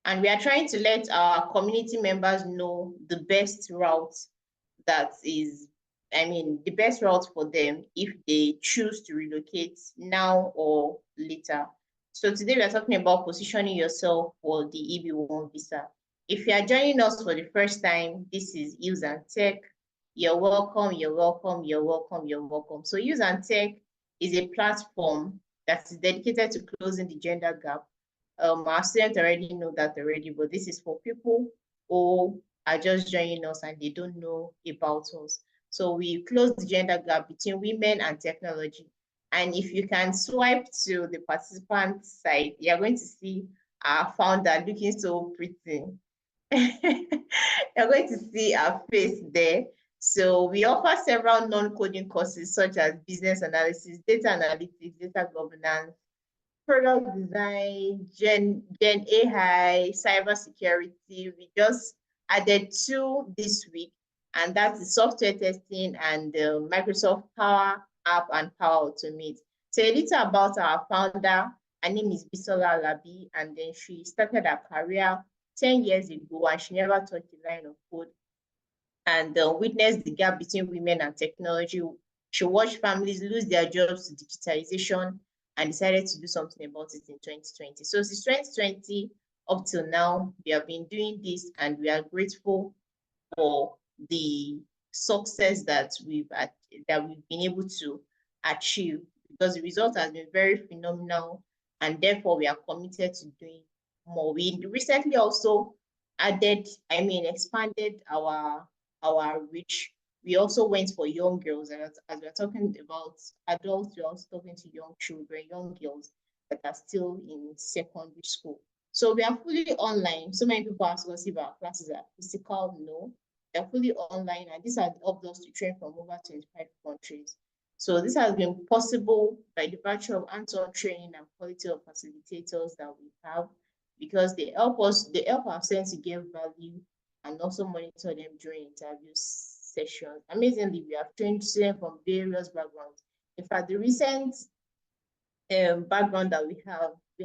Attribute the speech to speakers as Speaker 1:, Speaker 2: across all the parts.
Speaker 1: And we are trying to let our community members know the best route that is, the best route for them if they choose to relocate now or later. So today we are talking about positioning yourself for the EB-1 visa. If you are joining us for the first time, this is Use and Tech. You're welcome, you're welcome, you're welcome, you're welcome. So Use and Tech is a platform that is dedicated to closing the gender gap. Our students already know that already, but this is for people who are just joining us and they don't know about us. So we close the gender gap between women and technology. And if you can swipe to the participant side, you're going to see our founder looking so pretty. You're going to see our face there. So we offer several non-coding courses such as business analysis, data analytics, data governance, product design, Gen AI, cybersecurity. We just added 2 this week, and that is software testing and Microsoft Power App and Power Automate. So a little about our founder. Her name is Bisola Alabi, and then she started her career 10 years ago, and she never touched the line of code, and witnessed the gap between women and technology. She watched families lose their jobs to digitalization and decided to do something about it in 2020. So since 2020 up till now, we have been doing this, and we are grateful for the success that we've been able to achieve, because the result has been very phenomenal, and therefore we are committed to doing more. We recently also expanded our reach. We also went for young girls, and as we're talking about adults, we're also talking to young children, young girls that are still in secondary school. So we are fully online. So many people ask us if our classes are physical. No, they're fully online, and this has helped us to train from over 25 countries. So this has been possible by the virtue of hands-on training and quality of facilitators that we have, because they help our students to get value and also monitor them during interview sessions. Amazingly, we have trained students from various backgrounds. In fact, the recent background that we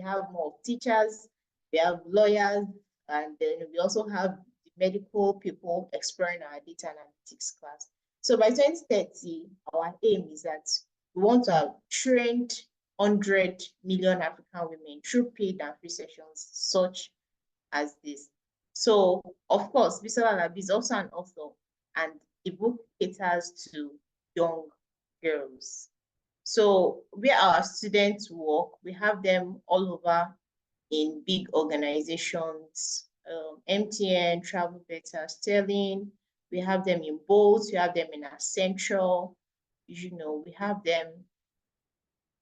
Speaker 1: have more teachers, we have lawyers, and then we also have the medical people exploring our data analytics class. So by 2030, our aim is that we want to have trained 100 million African women through paid and free sessions such as this. So, of course, Bisola Alabi is also an author, and the book caters to young girls. So where our students work, we have them all over in big organizations, MTN, Travel Better, Sterling. We have them in Bolt, we have them in Accentral, we have them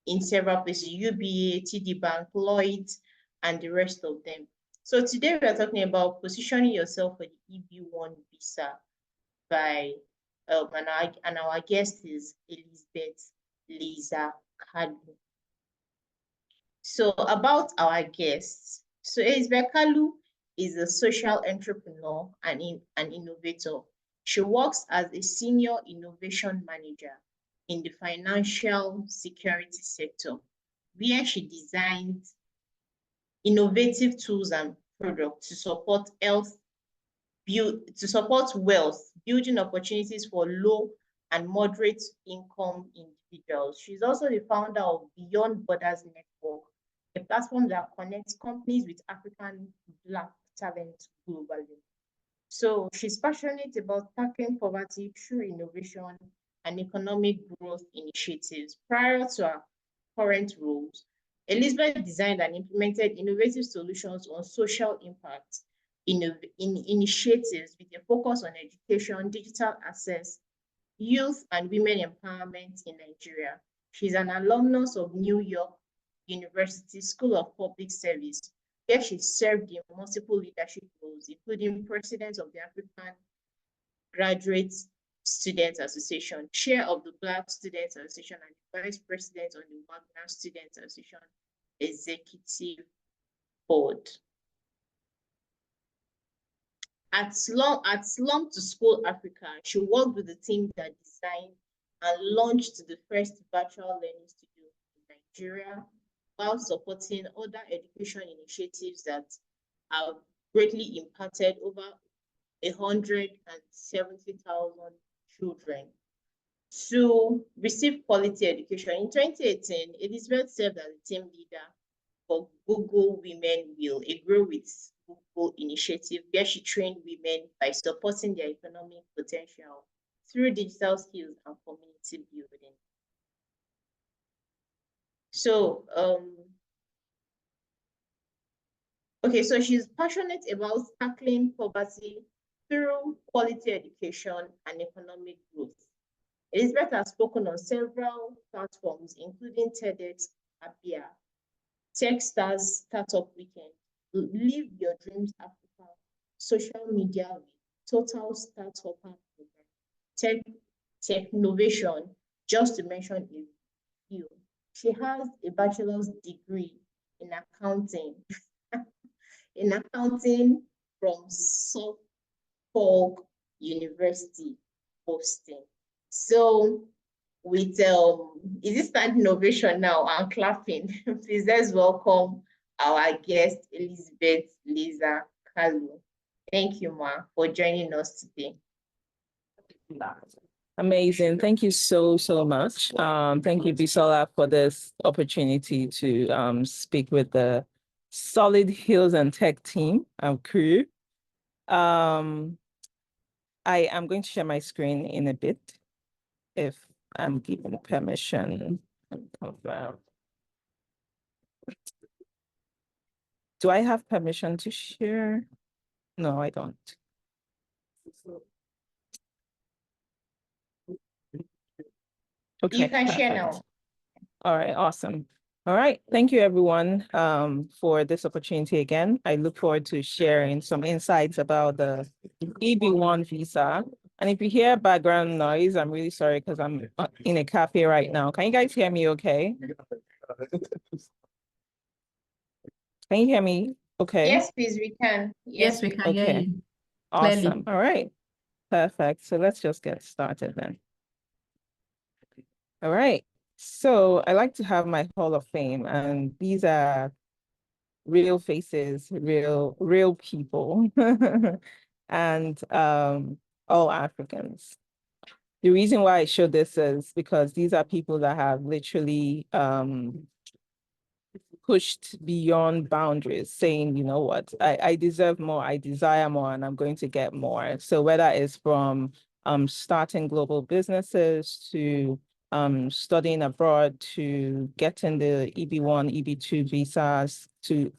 Speaker 1: in several places, UBA, TD Bank, Lloyds, and the rest of them. So today we are talking about positioning yourself for the EB-1 visa by, and our guest is Elizabeth Lisa Kalu. So about our guests, so Elizabeth Kalu is a social entrepreneur and an innovator. She works as a senior innovation manager in the financial security sector, where she designs innovative tools and products to support wealth, building opportunities for low and moderate income individuals. She's also the founder of Beyond Borders Network, a platform that connects companies with African Black talent globally. So she's passionate about tackling poverty through innovation and economic growth initiatives. Prior to her current roles, Elizabeth designed and implemented innovative solutions on social impact in initiatives with a focus on education, digital access, youth and women empowerment in Nigeria. She's an alumnus of New York University School of Public Service, where she served in multiple leadership roles, including president of the African Graduate Students Association, chair of the Black Students Association, and vice president of the Wagner Students Association Executive Board. At Slum to School Africa, she worked with the team that designed and launched the first virtual learning studio in Nigeria, while supporting other education initiatives that have greatly impacted over 170,000 children to receive quality education. In 2018, Elizabeth served as a team leader for Google Women Will, a Grow with Google initiative where she trained women by supporting their economic potential through digital skills and community building. So, okay, so she's passionate about tackling poverty through quality education and economic growth. Elizabeth has spoken on several platforms, including TEDx, Apia, Techstars Startup Weekend, Live Your Dreams Africa, social media with Total Startup Program, Technovation, just to mention a few. She has a bachelor's degree in accounting, from Suffolk University, Boston. So with is it standing ovation now? I'm clapping. Please let's welcome our guest, Elizabeth Lisa Kalu. Thank you, Ma, for joining us today.
Speaker 2: Amazing. Thank you so much. Thank you, Bisola, for this opportunity to speak with the Solid Hills and Tech team and crew. I am going to share my screen in a bit, if I'm given permission. Do I have permission to share? No, I don't.
Speaker 1: Okay, you can share now.
Speaker 2: All right, awesome. All right, thank you everyone for this opportunity again. I look forward to sharing some insights about the EB-1 visa. And if you hear background noise, I'm really sorry because I'm in a cafe right now. Can you guys hear me okay? Can you hear me okay?
Speaker 1: Yes, please, we can.
Speaker 3: Yes, we can hear you.
Speaker 2: Awesome. All right, perfect. So let's just get started then. All right. So I like to have my Hall of Fame, and these are real faces, real people, and all Africans. The reason why I show this is because these are people that have literally pushed beyond boundaries, saying, you know what, I deserve more, I desire more, and I'm going to get more. So whether it's from starting global businesses to studying abroad to getting the EB-1, EB-2 visas to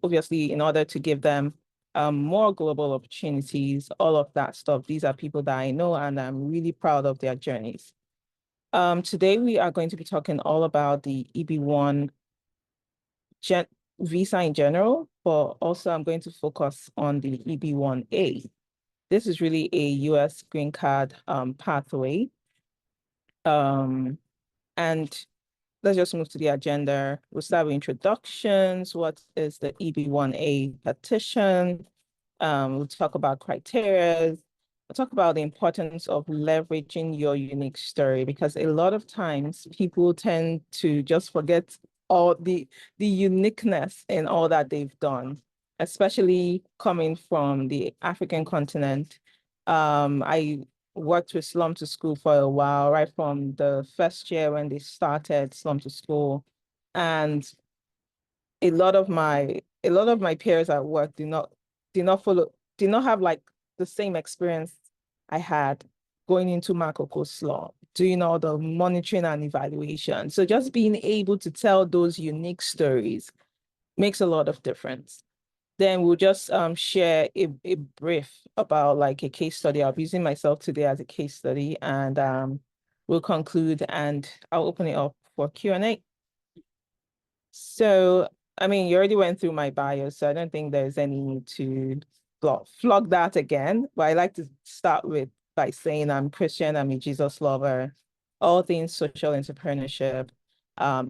Speaker 2: obviously in order to give them more global opportunities, all of that stuff. These are people that I know and I'm really proud of their journeys. Today we are going to be talking all about the EB-1 visa in general, but also I'm going to focus on the EB-1A. This is really a US green card pathway. And let's just move to the agenda. We'll start with introductions. What is the EB-1A petition? We'll talk about criteria. We'll talk about the importance of leveraging your unique story, because a lot of times people tend to just forget all the uniqueness in all that they've done, especially coming from the African continent. I worked with Slum to School for a while, right from the first year when they started Slum to School. And a lot of my peers at work did not have like the same experience I had going into Makoko Slum, doing all the monitoring and evaluation. So just being able to tell those unique stories makes a lot of difference. Then we'll just share a brief about like a case study. I'll be using myself today as a case study, and we'll conclude and I'll open it up for Q&A. So, I mean, you already went through my bio, so I don't think there's any need to flog that again. But I like to start by saying I'm Christian, I'm a Jesus lover, all things social entrepreneurship,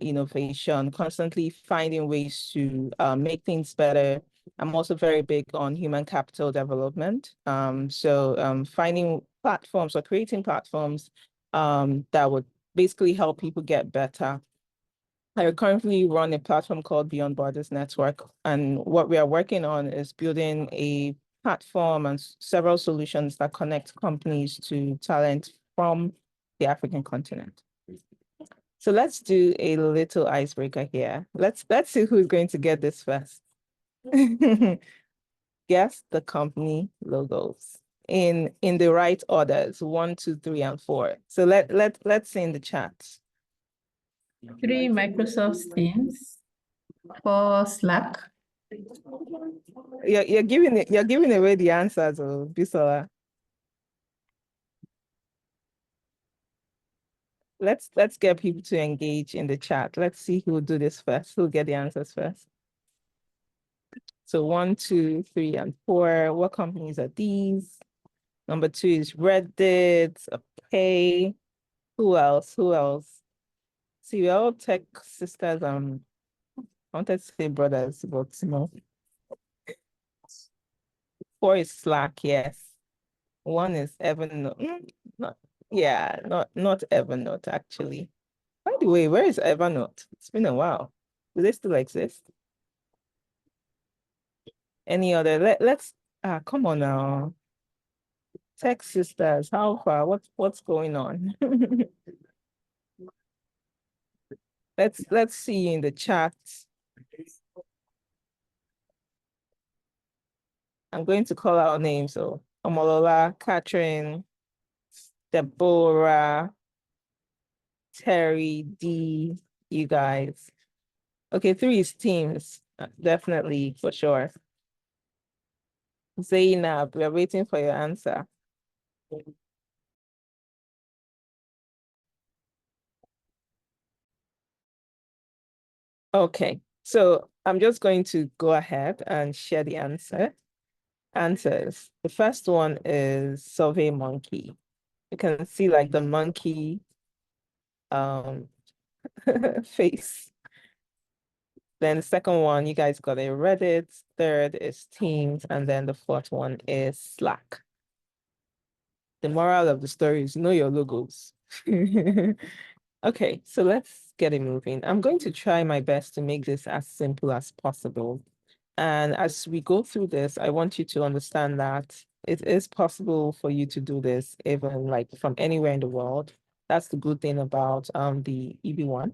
Speaker 2: innovation, constantly finding ways to make things better. I'm also very big on human capital development. So finding platforms or creating platforms that would basically help people get better. I currently run a platform called Beyond Borders Network, and what we are working on is building a platform and several solutions that connect companies to talent from the African continent. So let's do a little icebreaker here. Let's see who's going to get this first. Guess the company logos in the right orders, 1, 2, 3, and 4. So let's see in the chat.
Speaker 3: 3 Microsoft Teams, 4 Slack.
Speaker 2: You're giving away the answers, oh, Bisola. Let's get people to engage in the chat. Let's see who will do this first. Who'll get the answers first? So 1, 2, 3, and 4. What companies are these? Number 2 is Reddit. Okay. Who else? Who else? See, we're all tech sisters. I wanted to say brothers, but no. 4 is Slack, yes. 1 is Evernote. Not Evernote, actually. By the way, where is Evernote? It's been a while. Do they still exist? Any other? Let's come on now. Tech sisters, how far? What's going on? Let's see in the chat. I'm going to call out names. So Omolola, Catherine, Deborah, Terry, D, you guys. Okay, 3 is Teams, definitely, for sure. Zainab, we're waiting for your answer. Okay, so I'm just going to go ahead and share the answers. The first one is SurveyMonkey. You can see like the monkey face. Then the second one, you guys got a Reddit. Third is Teams, and then the fourth one is Slack. The moral of the story is know your logos. Okay, so let's get it moving. I'm going to try my best to make this as simple as possible. And as we go through this, I want you to understand that it is possible for you to do this even like from anywhere in the world. That's the good thing about the EB-1.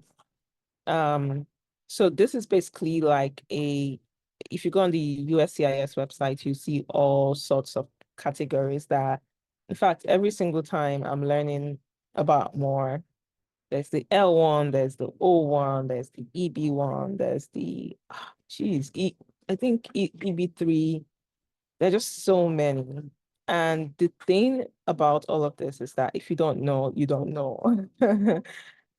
Speaker 2: So this is basically like if you go on the USCIS website, you see all sorts of categories that, in fact, every single time I'm learning about more. There's the L1, there's the O1, there's the EB1, there's the, I think EB3. There are just so many. And the thing about all of this is that if you don't know, you don't know.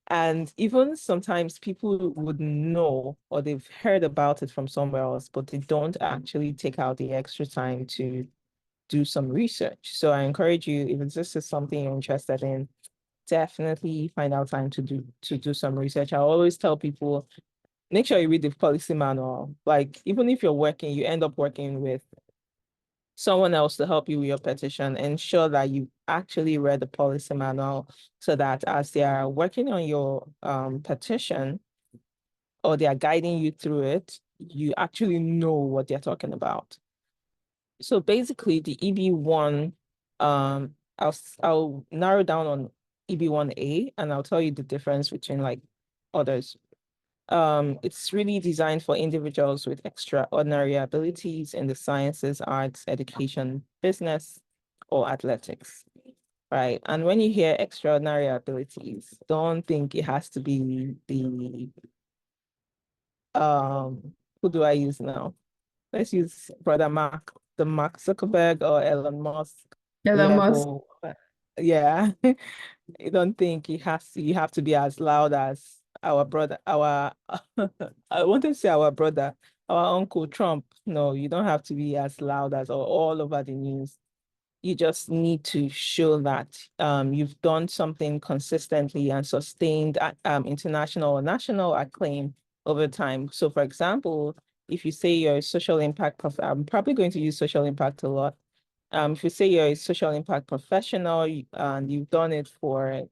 Speaker 2: And even sometimes people would know or they've heard about it from somewhere else, but they don't actually take out the extra time to do some research. So I encourage you, if this is something you're interested in, definitely find out time to do some research. I always tell people, make sure you read the policy manual. Like even if you're working, you end up working with someone else to help you with your petition, ensure that you actually read the policy manual so that as they are working on your petition or they are guiding you through it, you actually know what they're talking about. So basically the EB-1, I'll narrow down on EB-1A and I'll tell you the difference between like others. It's really designed for individuals with extraordinary abilities in the sciences, arts, education, business, or athletics, right? And when you hear extraordinary abilities, don't think it has to be the, who do I use now? Let's use Brother Mark, the Mark Zuckerberg or Elon Musk
Speaker 3: Elon Musk.
Speaker 2: level. Yeah. I don't think you have to be as loud as our brother, I wanted to say our brother, our Uncle Trump. No, you don't have to be as loud as or all over the news. You just need to show that you've done something consistently and sustained international or national acclaim over time. So for example, if you say you're a social impact, I'm probably going to use social impact a lot. If you say you're a social impact professional and you've done it for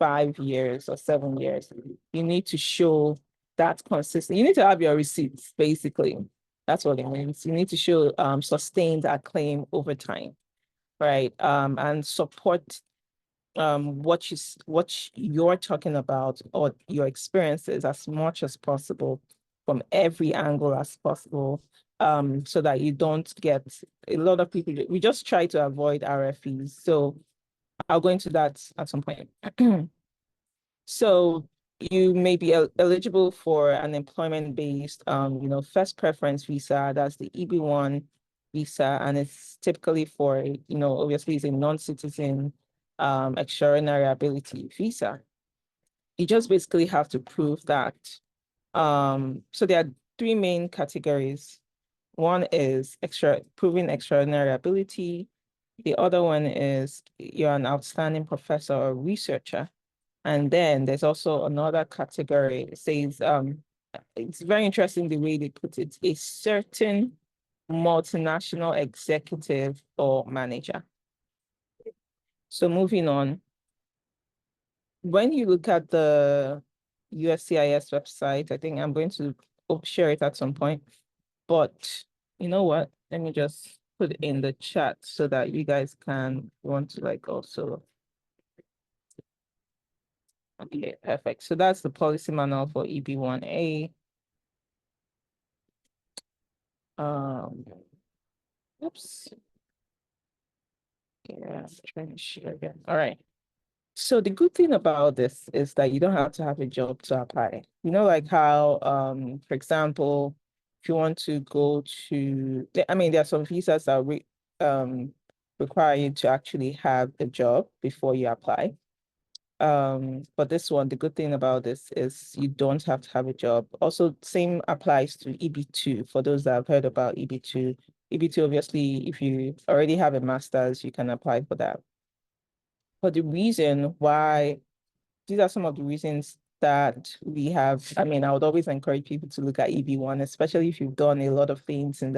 Speaker 2: 5 years or 7 years, you need to show that consistent. You need to have your receipts, basically. That's what it means. You need to show sustain that claim over time, right? And support what you're talking about or your experiences as much as possible from every angle as possible, so that you don't get a lot of people. We just try to avoid RFEs. So I'll go into that at some point. So you may be eligible for an employment-based, first preference visa. That's the EB-1 visa, and it's typically for, obviously it's a non-citizen extraordinary ability visa. You just basically have to prove that. So there are three main categories. One is proving extraordinary ability. The other one is you're an outstanding professor or researcher. And then there's also another category. It says, it's very interesting the way they put it, a certain multinational executive or manager. So moving on, when you look at the USCIS website, I think I'm going to share it at some point, but you know what? Let me just put it in the chat so that you guys can want to like also. Okay, perfect. So that's the policy manual for EB-1A. Oops. Yeah, I'm trying to share again. All right. So the good thing about this is that you don't have to have a job to apply. You know, like how, for example, if you want to go to, I mean, there are some visas that require you to actually have a job before you apply. But this one, the good thing about this is you don't have to have a job. Also, same applies to EB-2 for those that have heard about EB-2. EB-2, obviously, if you already have a master's, you can apply for that. But the reason why, these are some of the reasons that we have. I mean, I would always encourage people to look at EB-1, especially if you've done a lot of things in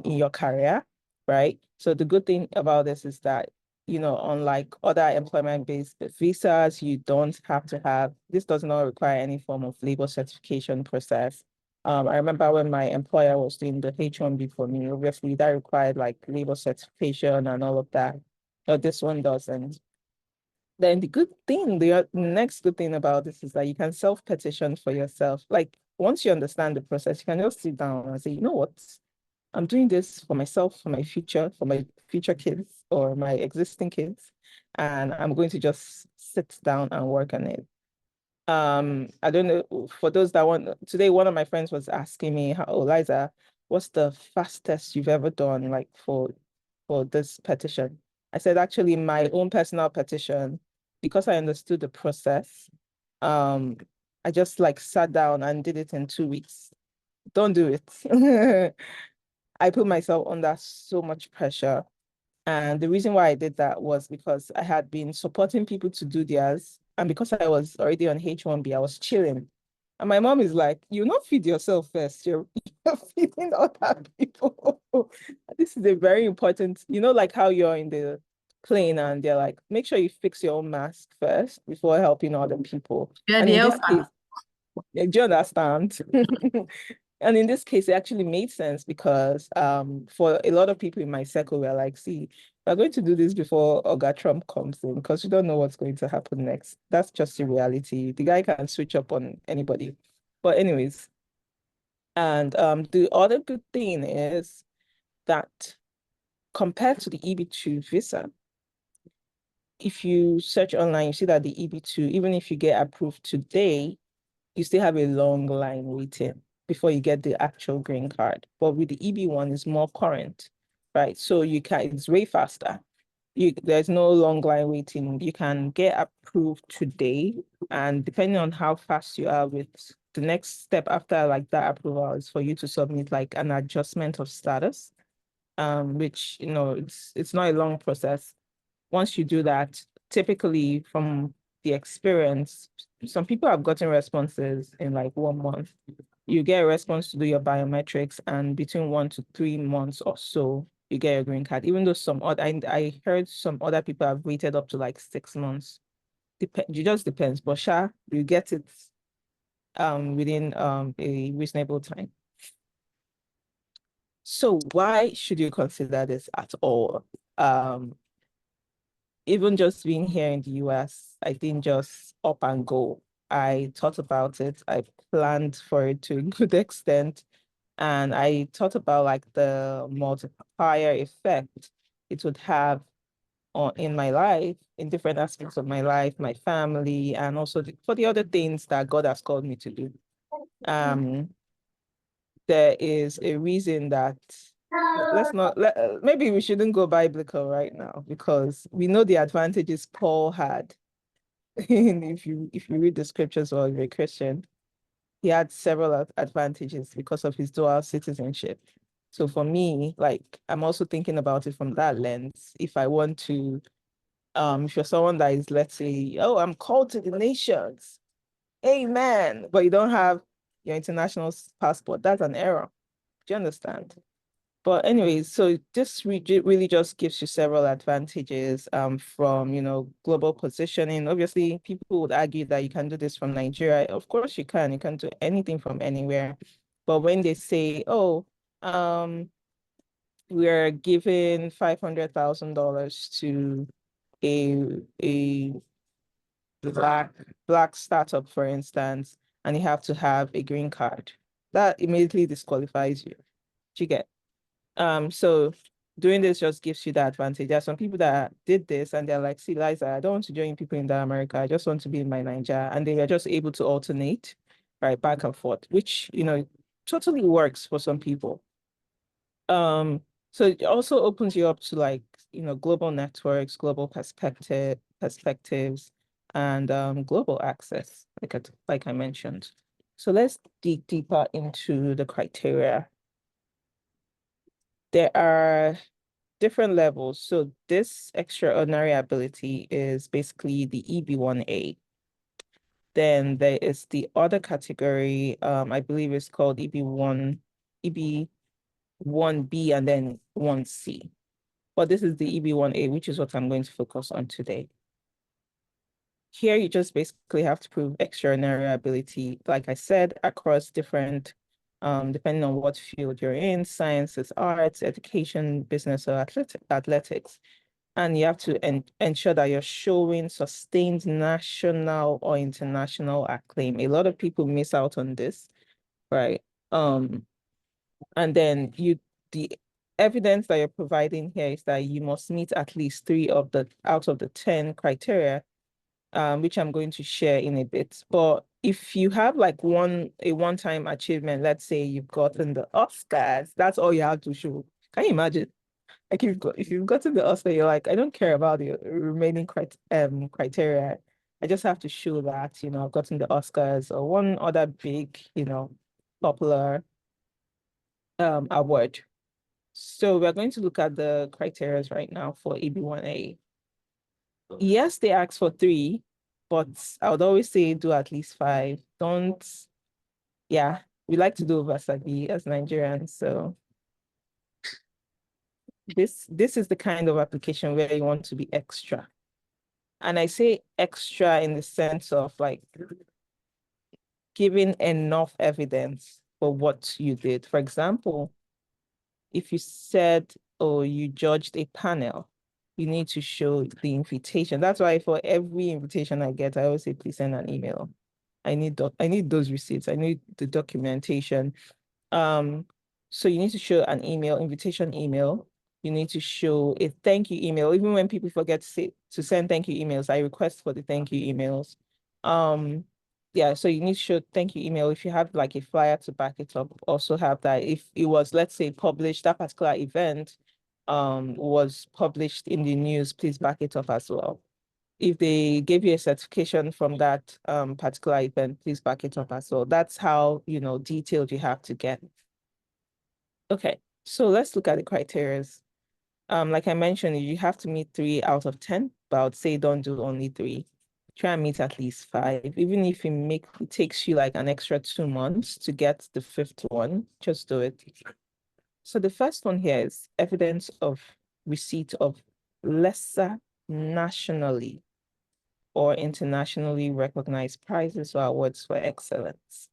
Speaker 2: your career, right? So the good thing about this is that, unlike other employment-based visas, you don't have to have, this does not require any form of labor certification process. I remember when my employer was doing the H-1B for me, obviously that required like labor certification and all of that. But this one doesn't. Then the next good thing about this is that you can self-petition for yourself. Like once you understand the process, you can just sit down and say, you know what, I'm doing this for myself, for my future kids or my existing kids, and I'm going to just sit down and work on it. I don't know, for those that want, today one of my friends was asking me, Liza, what's the fastest you've ever done like for this petition? I said, actually, my own personal petition, because I understood the process, I just like sat down and did it in 2 weeks. Don't do it. I put myself under so much pressure. And the reason why I did that was because I had been supporting people to do theirs. And because I was already on H-1B, I was chilling. And my mom is like, you not feed yourself first. You're feeding other people. This is a very important, like how you're in the plane and they're like, make sure you fix your own mask first before helping other people.
Speaker 3: Yeah,
Speaker 2: And
Speaker 3: the
Speaker 2: in this
Speaker 3: helper.
Speaker 2: case, do you understand? And in this case, it actually made sense because for a lot of people in my circle, we're like, see, we're going to do this before Oga Trump comes in because you don't know what's going to happen next. That's just the reality. The guy can switch up on anybody. But anyways, and the other good thing is that compared to the EB-2 visa, if you search online, you see that the EB-2, even if you get approved today, you still have a long line waiting before you get the actual green card. But with the EB-1, it's more current, right? So it's way faster. There's no long line waiting. You can get approved today. And depending on how fast you are with the next step after like that approval is for you to submit like an adjustment of status, which, it's not a long process. Once you do that, typically from the experience, some people have gotten responses in like 1 month. You get a response to do your biometrics, and between 1 to 3 months or so, you get your green card. Even though I heard some other people have waited up to like 6 months. It just depends, but you get it within a reasonable time. So why should you consider this at all? Even just being here in the US, I didn't just up and go. I thought about it. I planned for it to a good extent. And I thought about like the multiplier effect it would have in my life, in different aspects of my life, my family, and also for the other things that God has called me to do. There is a reason that let's not maybe we shouldn't go biblical right now, because we know the advantages Paul had. If you read the scriptures or you're a Christian, he had several advantages because of his dual citizenship. So for me, like, I'm also thinking about it from that lens. If I want to, if you're someone that is, let's say, oh, I'm called to the nations, amen, but you don't have your international passport, that's an error. Do you understand? But anyways, so this really just gives you several advantages from, global positioning. Obviously, people would argue that you can do this from Nigeria. Of course you can. You can do anything from anywhere. But when they say, oh, we're giving $500,000 to a black startup, for instance, and you have to have a green card, that immediately disqualifies you. Do you get? So doing this just gives you the advantage. There are some people that did this and they're like, see, Liza, I don't want to join people in America. I just want to be in my Nigeria. And they were just able to alternate, right, back and forth, which, totally works for some people. So it also opens you up to, like, global networks, global perspectives, and global access, like I mentioned. So let's dig deeper into the criteria. There are different levels. So this extraordinary ability is basically the EB-1A. Then there is the other category, I believe it's called EB-1, EB-1B, and then 1C. But this is the EB-1A, which is what I'm going to focus on today. Here, you just basically have to prove extraordinary ability, like I said, across different, depending on what field you're in, sciences, arts, education, business, or athletics. And you have to ensure that you're showing sustained national or international acclaim. A lot of people miss out on this, right? And then the evidence that you're providing here is that you must meet at least 3 out of the 10 criteria, which I'm going to share in a bit. But if you have like a one-time achievement, let's say you've gotten the Oscars, that's all you have to show. Can you imagine? Like if you've gotten the Oscar, you're like, I don't care about the remaining criteria. I just have to show that, I've gotten the Oscars or one other big, popular award. So we're going to look at the criteria right now for EB-1A. Yes, they ask for 3, but I would always say do at least 5. We like to do Vasabi as Nigerians, so this is the kind of application where you want to be extra. And I say extra in the sense of like giving enough evidence for what you did. For example, if you said, oh, you judged a panel, you need to show the invitation. That's why for every invitation I get, I always say, please send an email. I need those receipts. I need the documentation. So you need to show an invitation email. You need to show a thank you email. Even when people forget to send thank you emails, I request for the thank you emails. So you need to show thank you email. If you have like a flyer to back it up, also have that. If it was, let's say, published, that particular event was published in the news, please back it up as well. If they gave you a certification from that particular event, please back it up as well. That's how, detailed you have to get. Okay, so let's look at the criteria. Like I mentioned, you have to meet 3 out of 10, but I would say don't do only 3. Try and meet at least 5. Even if it takes you like an extra 2 months to get the 5th one, just do it. So the first one here is evidence of receipt of lesser nationally or internationally recognized prizes or awards for excellence.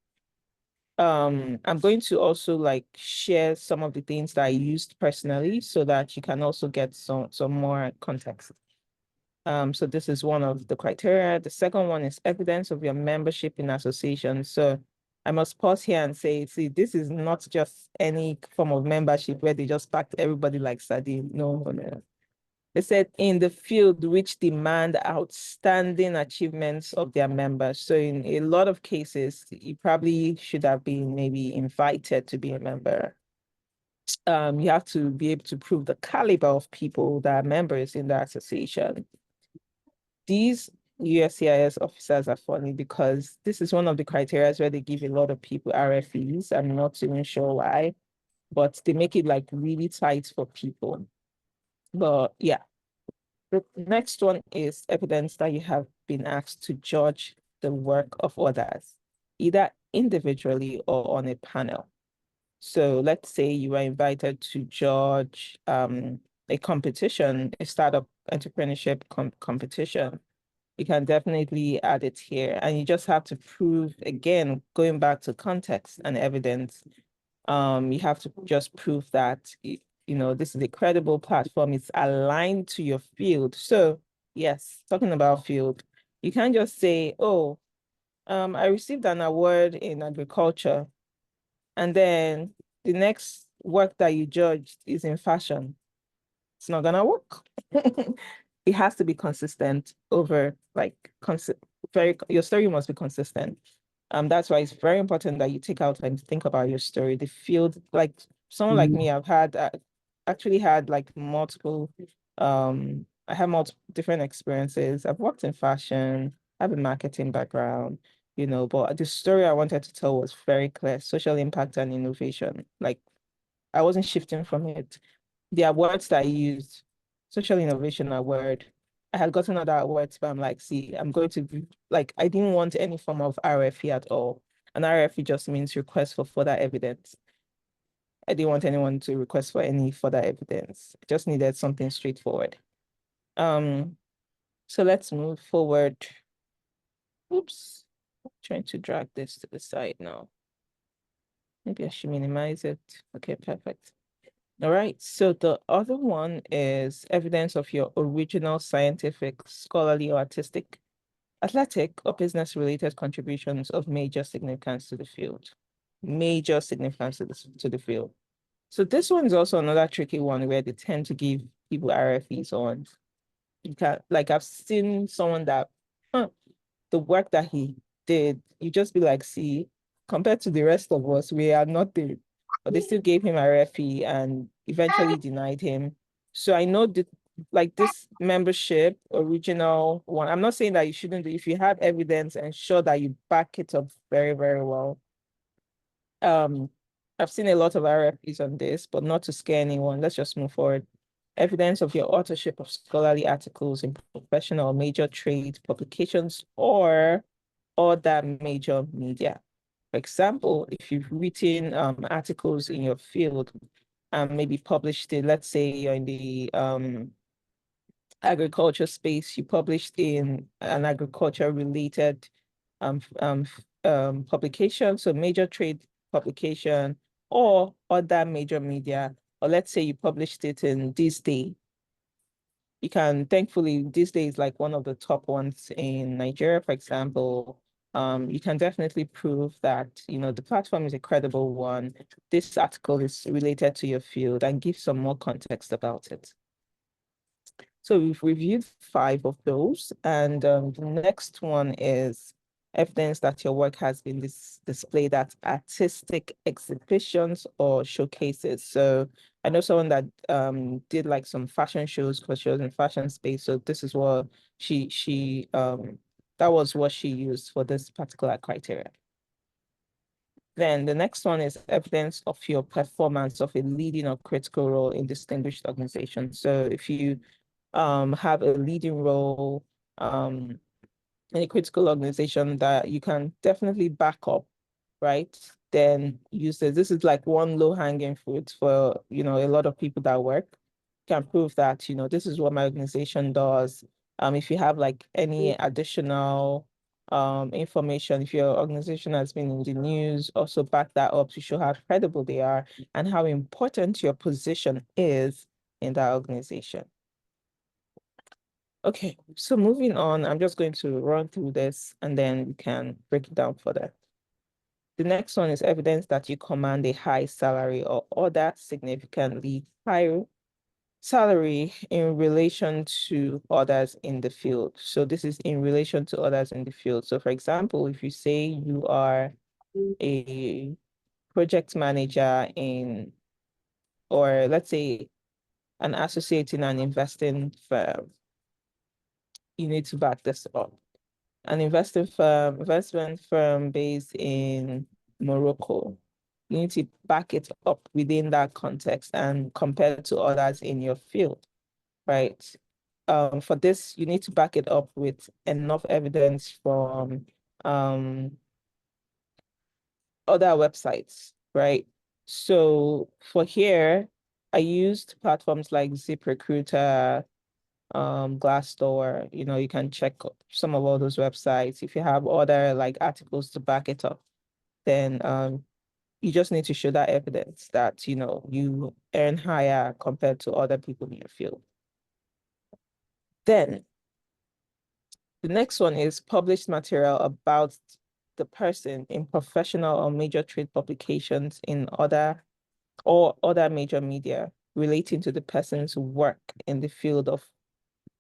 Speaker 2: I'm going to also like share some of the things that I used personally so that you can also get some more context. So this is one of the criteria. The second one is evidence of your membership in association. So I must pause here and say, see, this is not just any form of membership where they just packed everybody like sardine. No, no. They said in the field which demand outstanding achievements of their members. So in a lot of cases, you probably should have been maybe invited to be a member. You have to be able to prove the caliber of people that are members in the association. These USCIS officers are funny because this is one of the criteria where they give a lot of people RFEs. I'm not even sure why, but they make it like really tight for people. But yeah. The next one is evidence that you have been asked to judge the work of others, either individually or on a panel. So let's say you are invited to judge a competition, a startup entrepreneurship competition. You can definitely add it here. And you just have to prove, again, going back to context and evidence, you have to just prove that, this is a credible platform. It's aligned to your field. So yes, talking about field, you can't just say, oh, I received an award in agriculture, and then the next work that you judged is in fashion. It's not gonna work. It has to be consistent over like your story must be consistent. That's why it's very important that you take out and think about your story. The field, like someone like me, I've had actually had like multiple I have multiple different experiences. I've worked in fashion, I have a marketing background, but the story I wanted to tell was very clear: social impact and innovation. Like I wasn't shifting from it. The awards that I used, social innovation award, I had gotten other awards, but I'm like, see, I'm going to be like, I didn't want any form of RFE at all. An RFE just means request for further evidence. I didn't want anyone to request for any further evidence. I just needed something straightforward. So let's move forward. Oops, trying to drag this to the side now. Maybe I should minimize it. Okay, perfect. All right, so the other one is evidence of your original scientific, scholarly, or artistic, athletic, or business-related contributions of major significance to the field. Major significance to the field. So this one is also another tricky one where they tend to give people RFEs on. Like I've seen someone that, the work that he did, you just be like, see, compared to the rest of us, we are not there. But they still gave him a RFE and eventually denied him. So I know that like this membership, original one, I'm not saying that you shouldn't do, if you have evidence, ensure that you back it up very, very well. I've seen a lot of RFEs on this, but not to scare anyone. Let's just move forward. Evidence of your authorship of scholarly articles in professional major trade publications or other major media. For example, if you've written articles in your field and maybe published it, let's say you're in the agriculture space, you published in an agriculture related publication, so major trade publication or other major media, or let's say you published it in This Day. You can, thankfully, This Day is like one of the top ones in Nigeria, for example. You can definitely prove that, the platform is a credible one. This article is related to your field and give some more context about it. So we've reviewed 5 of those, and the next one is evidence that your work has been displayed at artistic exhibitions or showcases. So I know someone that did like some fashion shows because she was in fashion space. So this is what that was what she used for this particular criteria. Then the next one is evidence of your performance of a leading or critical role in distinguished organizations. So if you have a leading role in a critical organization that you can definitely back up, right? Then use this. This is like one low-hanging fruit for, a lot of people that work. Can prove that, this is what my organization does. If you have like any additional information, if your organization has been in the news, also back that up to show how credible they are and how important your position is in that organization. Okay, so moving on, I'm just going to run through this and then we can break it down further. The next one is evidence that you command a high salary or other significantly higher salary in relation to others in the field. So this is in relation to others in the field. So for example, if you say you are a project manager in, or let's say an associate in an investing firm, you need to back this up. An investment firm based in Morocco, you need to back it up within that context and compare to others in your field, right? For this, you need to back it up with enough evidence from other websites, right? So for here, I used platforms like ZipRecruiter, Glassdoor. You can check some of all those websites. If you have other like articles to back it up, then you just need to show that evidence that you earn higher compared to other people in your field. Then the next one is published material about the person in professional or major trade publications in other major media relating to the person's work in the field of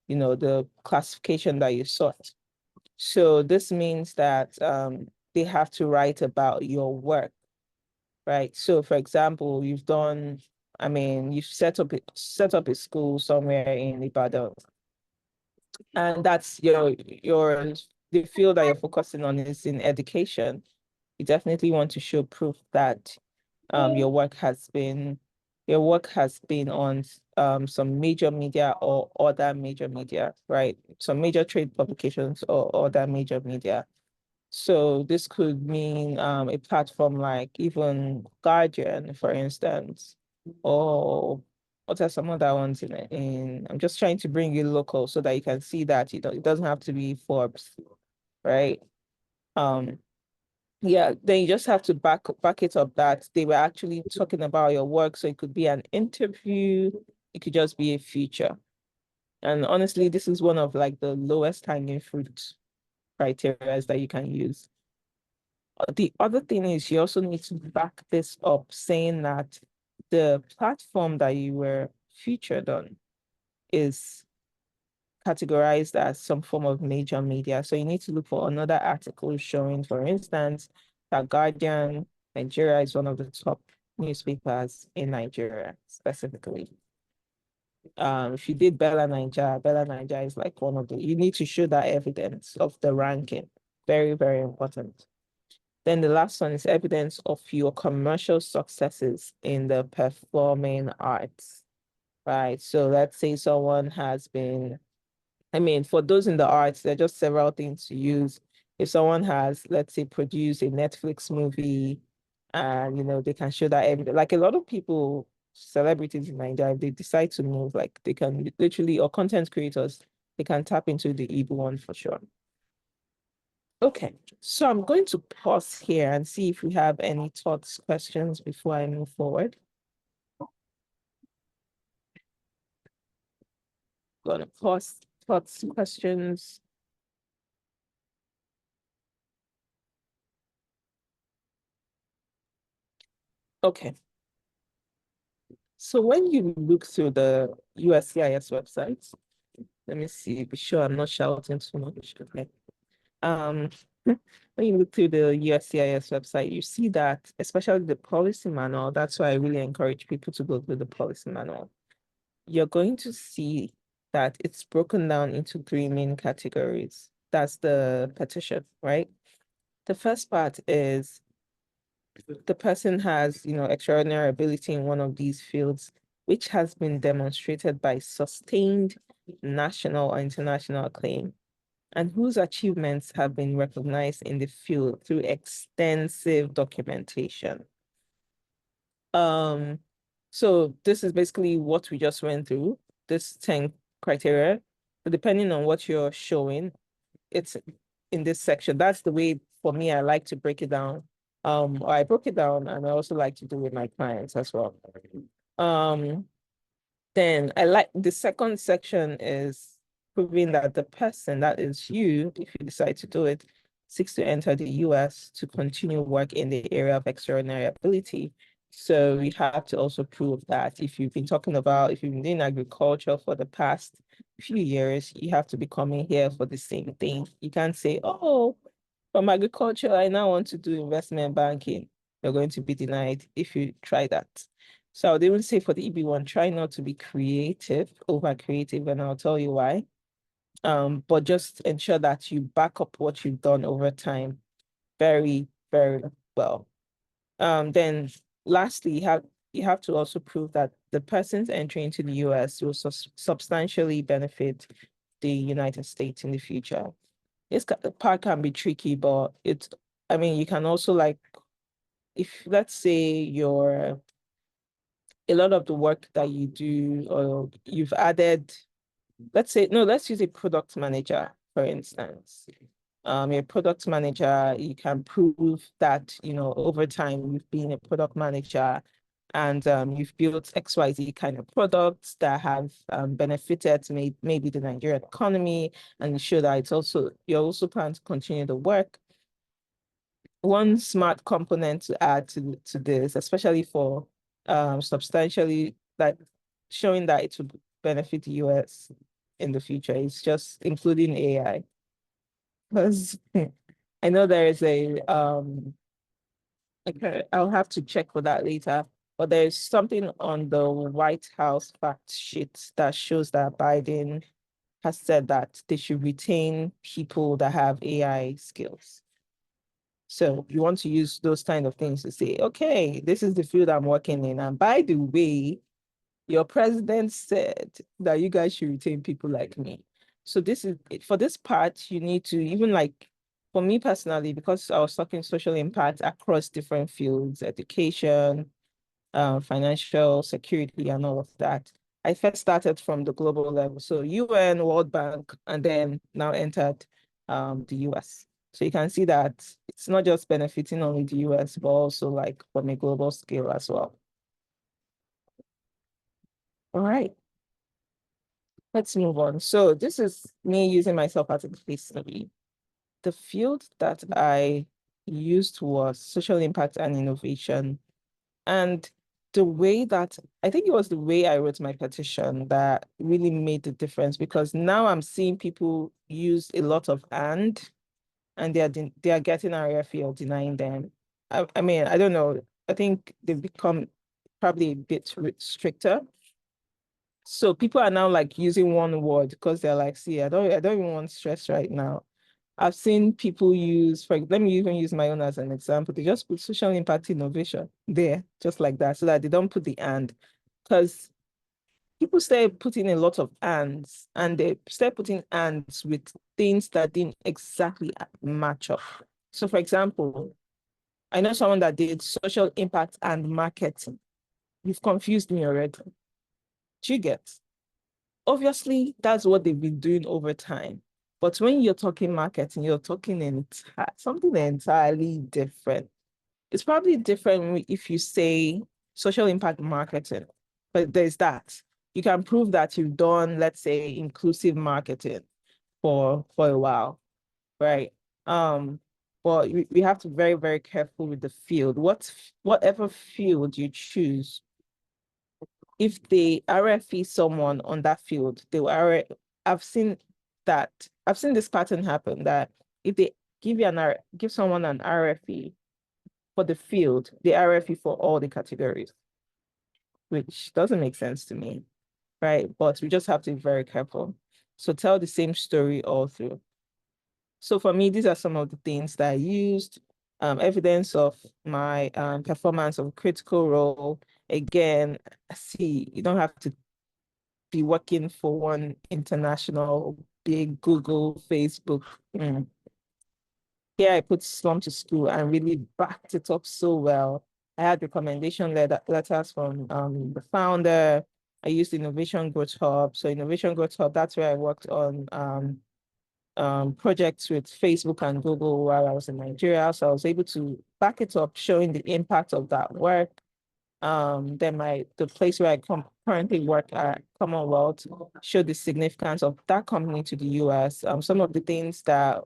Speaker 2: the classification that you sought. So this means that they have to write about your work, right? So for example, you've set up a school somewhere in Ibadan, and that's the field that you're focusing on is in education. You definitely want to show proof that your work has been on some major media or other major media, right? Some major trade publications or other major media. So this could mean a platform like even Guardian, for instance, or what are some other ones I'm just trying to bring you local so that you can see that it doesn't have to be Forbes, right? Yeah, then you just have to back it up that they were actually talking about your work. So it could be an interview, it could just be a feature. And honestly, this is one of like the lowest hanging fruit criteria that you can use. The other thing is you also need to back this up saying that the platform that you were featured on is categorized as some form of major media. So you need to look for another article showing, for instance, that Guardian Nigeria is one of the top newspapers in Nigeria specifically. If you did Bella Nigeria is like you need to show that evidence of the ranking. Very, very important. Then the last one is evidence of your commercial successes in the performing arts, right? So let's say someone has been, for those in the arts, there are just several things to use. If someone has, let's say, produced a Netflix movie and, they can show that evidence. Like a lot of people, celebrities in Nigeria, if they decide to move, like they can literally, or content creators, they can tap into the EB-1 for sure. Okay, so I'm going to pause here and see if we have any thoughts, questions before I move forward. Gonna pause, thoughts, questions. Okay. So when you look through the USCIS website, let me see, be sure I'm not shouting too much. Okay. When you look through the USCIS website, you see that, especially the policy manual, that's why I really encourage people to go through the policy manual. You're going to see that it's broken down into three main categories. That's the petition, right? The first part is the person has, extraordinary ability in one of these fields, which has been demonstrated by sustained national or international acclaim, and whose achievements have been recognized in the field through extensive documentation. So this is basically what we just went through, this 10 criteria. So depending on what you're showing, it's in this section. That's the way for me I like to break it down. Or I broke it down, and I also like to do with my clients as well. Then I like the second section is proving that the person, that is you, if you decide to do it, seeks to enter the US to continue work in the area of extraordinary ability. So we have to also prove that if you've been if you've been doing agriculture for the past few years, you have to be coming here for the same thing. You can't say, oh, from agriculture, I now want to do investment banking. You're going to be denied if you try that. So I would even say for the EB-1, try not to be over creative, and I'll tell you why. But just ensure that you back up what you've done over time very, very well. Then lastly, you have to also prove that the person's entry into the US will substantially benefit the United States in the future. This part can be tricky, but you can also, like, if let's say a lot of the work that you do, or you've added, let's use a product manager, for instance. You're a product manager, you can prove that, over time you've been a product manager and you've built XYZ kind of products that have benefited maybe the Nigerian economy, and show that you're also planning to continue the work. One smart component to add to this, especially for substantially, like, showing that it would benefit the US in the future, is just including AI. Because I know there is okay, I'll have to check for that later, but there's something on the White House fact sheet that shows that Biden has said that they should retain people that have AI skills. So you want to use those kind of things to say, okay, this is the field I'm working in. And by the way, your president said that you guys should retain people like me. So for this part, you need to, even like, for me personally, because I was talking social impact across different fields, education, financial security, and all of that. I first started from the global level. So UN, World Bank, and then now entered the US. So you can see that it's not just benefiting only the US, but also like from a global scale as well. All right. Let's move on. So this is me using myself as a case study. The field that I used was social impact and innovation. And the way that, I think it was the way I wrote my petition that really made the difference, because now I'm seeing people use a lot of and they are getting RFE or denying them. I don't know. I think they've become probably a bit stricter. So people are now like using one word because they're like, see, I don't even want stress right now. I've seen people let me even use my own as an example. They just put social impact innovation there, just like that, so that they don't put the and. Because people start putting a lot of ands, and they start putting ands with things that didn't exactly match up. So for example, I know someone that did social impact and marketing. You've confused me already. Do you get? Obviously, that's what they've been doing over time. But when you're talking marketing, you're talking something entirely different. It's probably different if you say social impact marketing, but there's that. You can prove that you've done, let's say, inclusive marketing for a while, right? But we have to be very, very careful with the field. Whatever field you choose, if they RFE someone on that field, they will I've seen this pattern happen, that if they give someone an RFE for the field, they RFE for all the categories, which doesn't make sense to me, right? But we just have to be very careful. So tell the same story all through. So for me, these are some of the things that I used. Evidence of my performance of critical role. Again, see, you don't have to be working for one international big Google, Facebook. Here I put Slum to School and really backed it up so well. I had recommendation letters from the founder, I used Innovation Growth Hub. So Innovation Growth Hub, that's where I worked on projects with Facebook and Google while I was in Nigeria. So I was able to back it up, showing the impact of that work. Then the place where I currently work at, Commonwealth, showed the significance of that company to the US. Some of the things that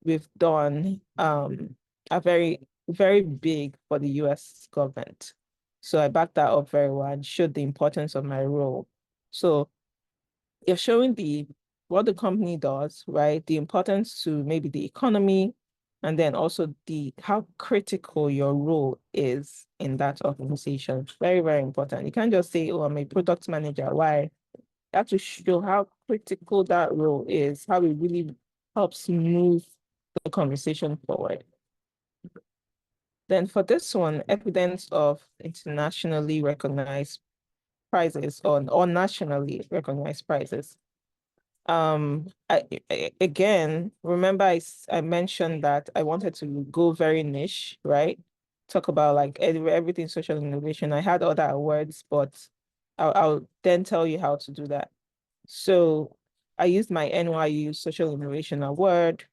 Speaker 2: we've done are very, very big for the US government. So I backed that up very well and showed the importance of my role. So you're showing what the company does, right? The importance to maybe the economy, and then also how critical your role is in that organization. Very, very important. You can't just say, oh, I'm a product manager. Why? You have to show how critical that role is, how it really helps move the conversation forward. Then for this one, evidence of internationally recognized prizes or nationally recognized prizes. Again, remember I mentioned that I wanted to go very niche, right? Talk about like everything social innovation. I had other awards, but I'll then tell you how to do that. So I used my NYU Social Innovation Award.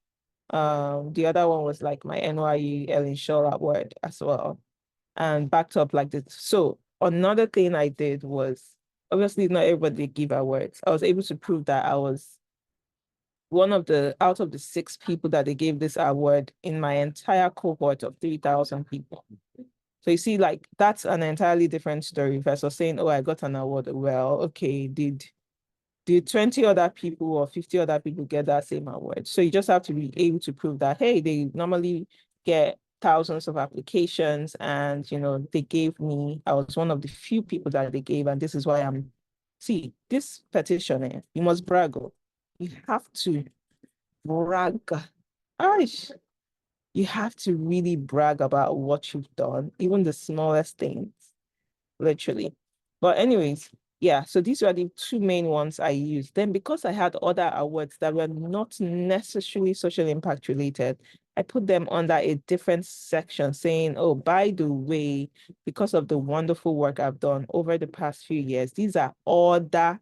Speaker 2: The other one was like my NYU Ellen Shaw Award as well, and backed up like this. So another thing I did was, obviously not everybody give awards. I was able to prove that I was one of out of the 6 people that they gave this award in my entire cohort of 3,000 people. So you see, like, that's an entirely different story versus saying, oh, I got an award. Well, okay, did 20 other people or 50 other people get that same award? So you just have to be able to prove that, hey, they normally get thousands of applications, and they gave me, I was one of the few people that they gave, and this is why see, this petition, you must brag. You have to brag. Aish, you have to really brag about what you've done, even the smallest things, literally. But anyways, yeah, so these were the 2 main ones I used. Then because I had other awards that were not necessarily social impact related, I put them under a different section saying, oh, by the way, because of the wonderful work I've done over the past few years, these are other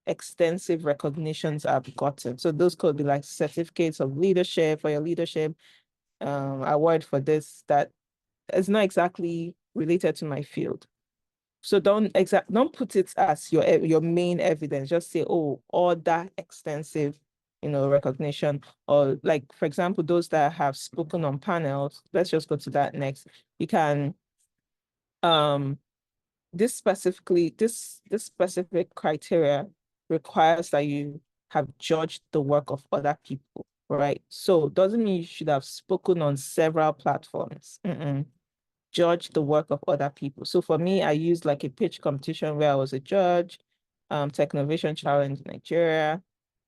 Speaker 2: extensive recognitions I've gotten. So those could be like certificates of leadership for your leadership, award for this, that is not exactly related to my field. So don't put it as your main evidence. Just say, oh, all that extensive, recognition, or like, for example, those that have spoken on panels. Let's just go to that next. You can, this specific criteria requires that you have judged the work of other people, right? So doesn't mean you should have spoken on several platforms. Judge the work of other people. So for me, I used like a pitch competition where I was a judge, Technovation Challenge Nigeria.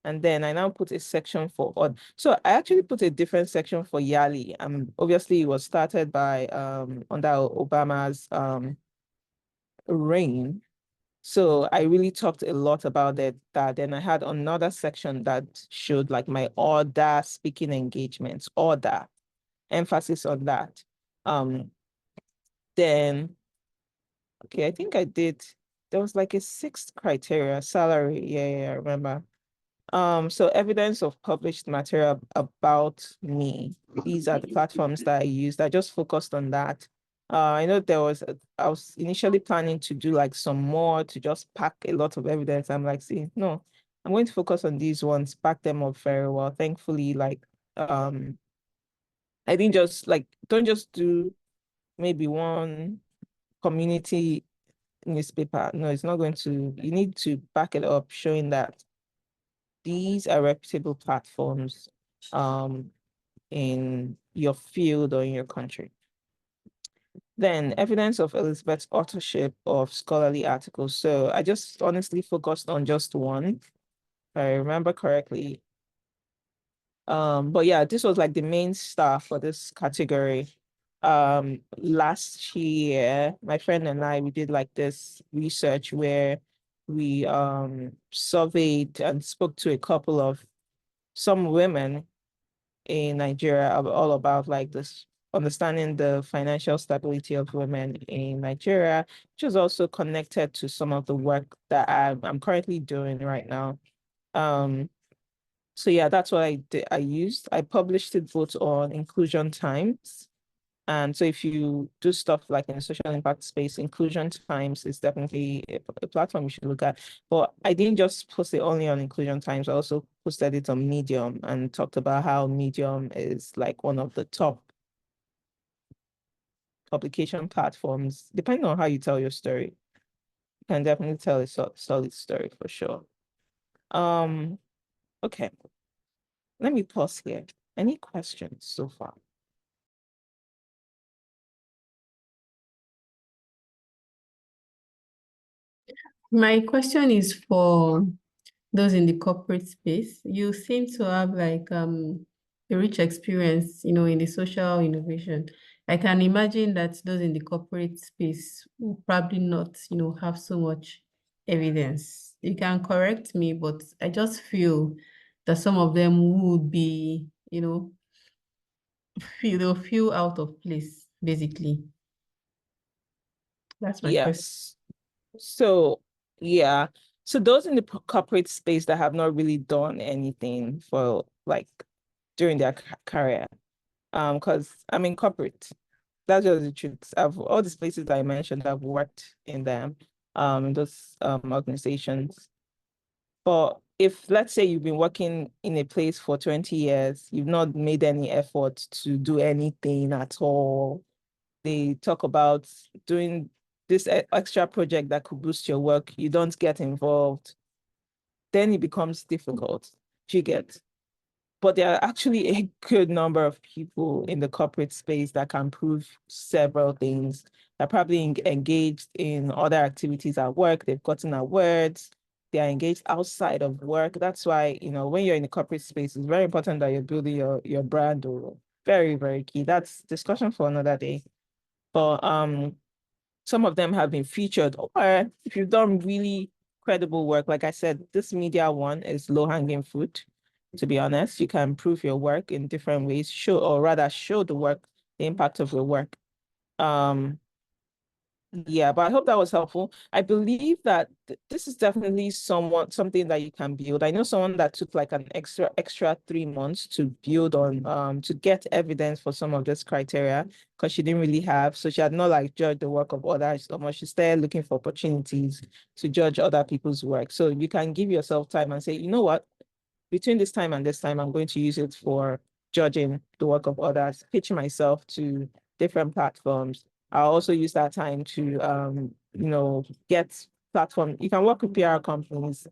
Speaker 2: And then I now put a section for so I actually put a different section for YALI. Obviously it was started by under Obama's reign. So I really talked a lot about that. Then I had another section that showed like my other speaking engagements, other emphasis on that. Then, okay, I think I did, there was like a 6th criteria, salary. Yeah, I remember. So evidence of published material about me. These are the platforms that I used. I just focused on that. I know I was initially planning to do like some more, to just pack a lot of evidence. I'm like, see, no, I'm going to focus on these ones, pack them up very well. Thankfully, like, I didn't just like, don't just do maybe one community newspaper. No, it's not going to, you need to back it up, showing that these are reputable platforms in your field or in your country. Then evidence of Elizabeth's authorship of scholarly articles. So I just honestly focused on just one, if I remember correctly. But yeah, this was like the main star for this category. Last year, my friend and I, we did like this research where we surveyed and spoke to a couple of some women in Nigeria all about like this understanding the financial stability of women in Nigeria, which is also connected to some of the work that I'm currently doing right now. So yeah, that's what I did. I published it both on Inclusion Times. And so if you do stuff like in the social impact space, Inclusion Times is definitely a platform you should look at. But I didn't just post it only on Inclusion Times. I also posted it on Medium and talked about how Medium is like one of the top publication platforms, depending on how you tell your story. You can definitely tell a solid story for sure. Okay. Let me pause here. Any questions so far?
Speaker 3: My question is for those in the corporate space. You seem to have like a rich experience, in the social innovation. I can imagine that those in the corporate space will probably not, have so much evidence. You can correct me, but I just feel that some of them would be, they'll feel out of place, basically. That's my question.
Speaker 2: Yes. So yeah. So those in the corporate space that have not really done anything for like during their career, because I'm in corporate. That's just the truth. All these places that I mentioned, I've worked in them, in those organizations. But if let's say you've been working in a place for 20 years, you've not made any effort to do anything at all. They talk about doing this extra project that could boost your work. You don't get involved, then it becomes difficult. Do you get? But there are actually a good number of people in the corporate space that can prove several things. They're probably engaged in other activities at work. They've gotten awards. They are engaged outside of work. That's why, when you're in the corporate space, it's very important that you're building your brand, or very, very key. That's discussion for another day. But some of them have been featured, or if you've done really credible work, like I said, this media one is low-hanging fruit. To be honest, you can improve your work in different ways, show the work, the impact of your work. Yeah, but I hope that was helpful. I believe that this is definitely something that you can build. I know someone that took like an extra 3 months to build on to get evidence for some of this criteria, because she didn't really have, so she had not like judged the work of others so much. She started looking for opportunities to judge other people's work. So you can give yourself time and say, you know what, between this time and this time, I'm going to use it for judging the work of others, pitch myself to different platforms. I'll also use that time to, get platform. You can work with PR companies.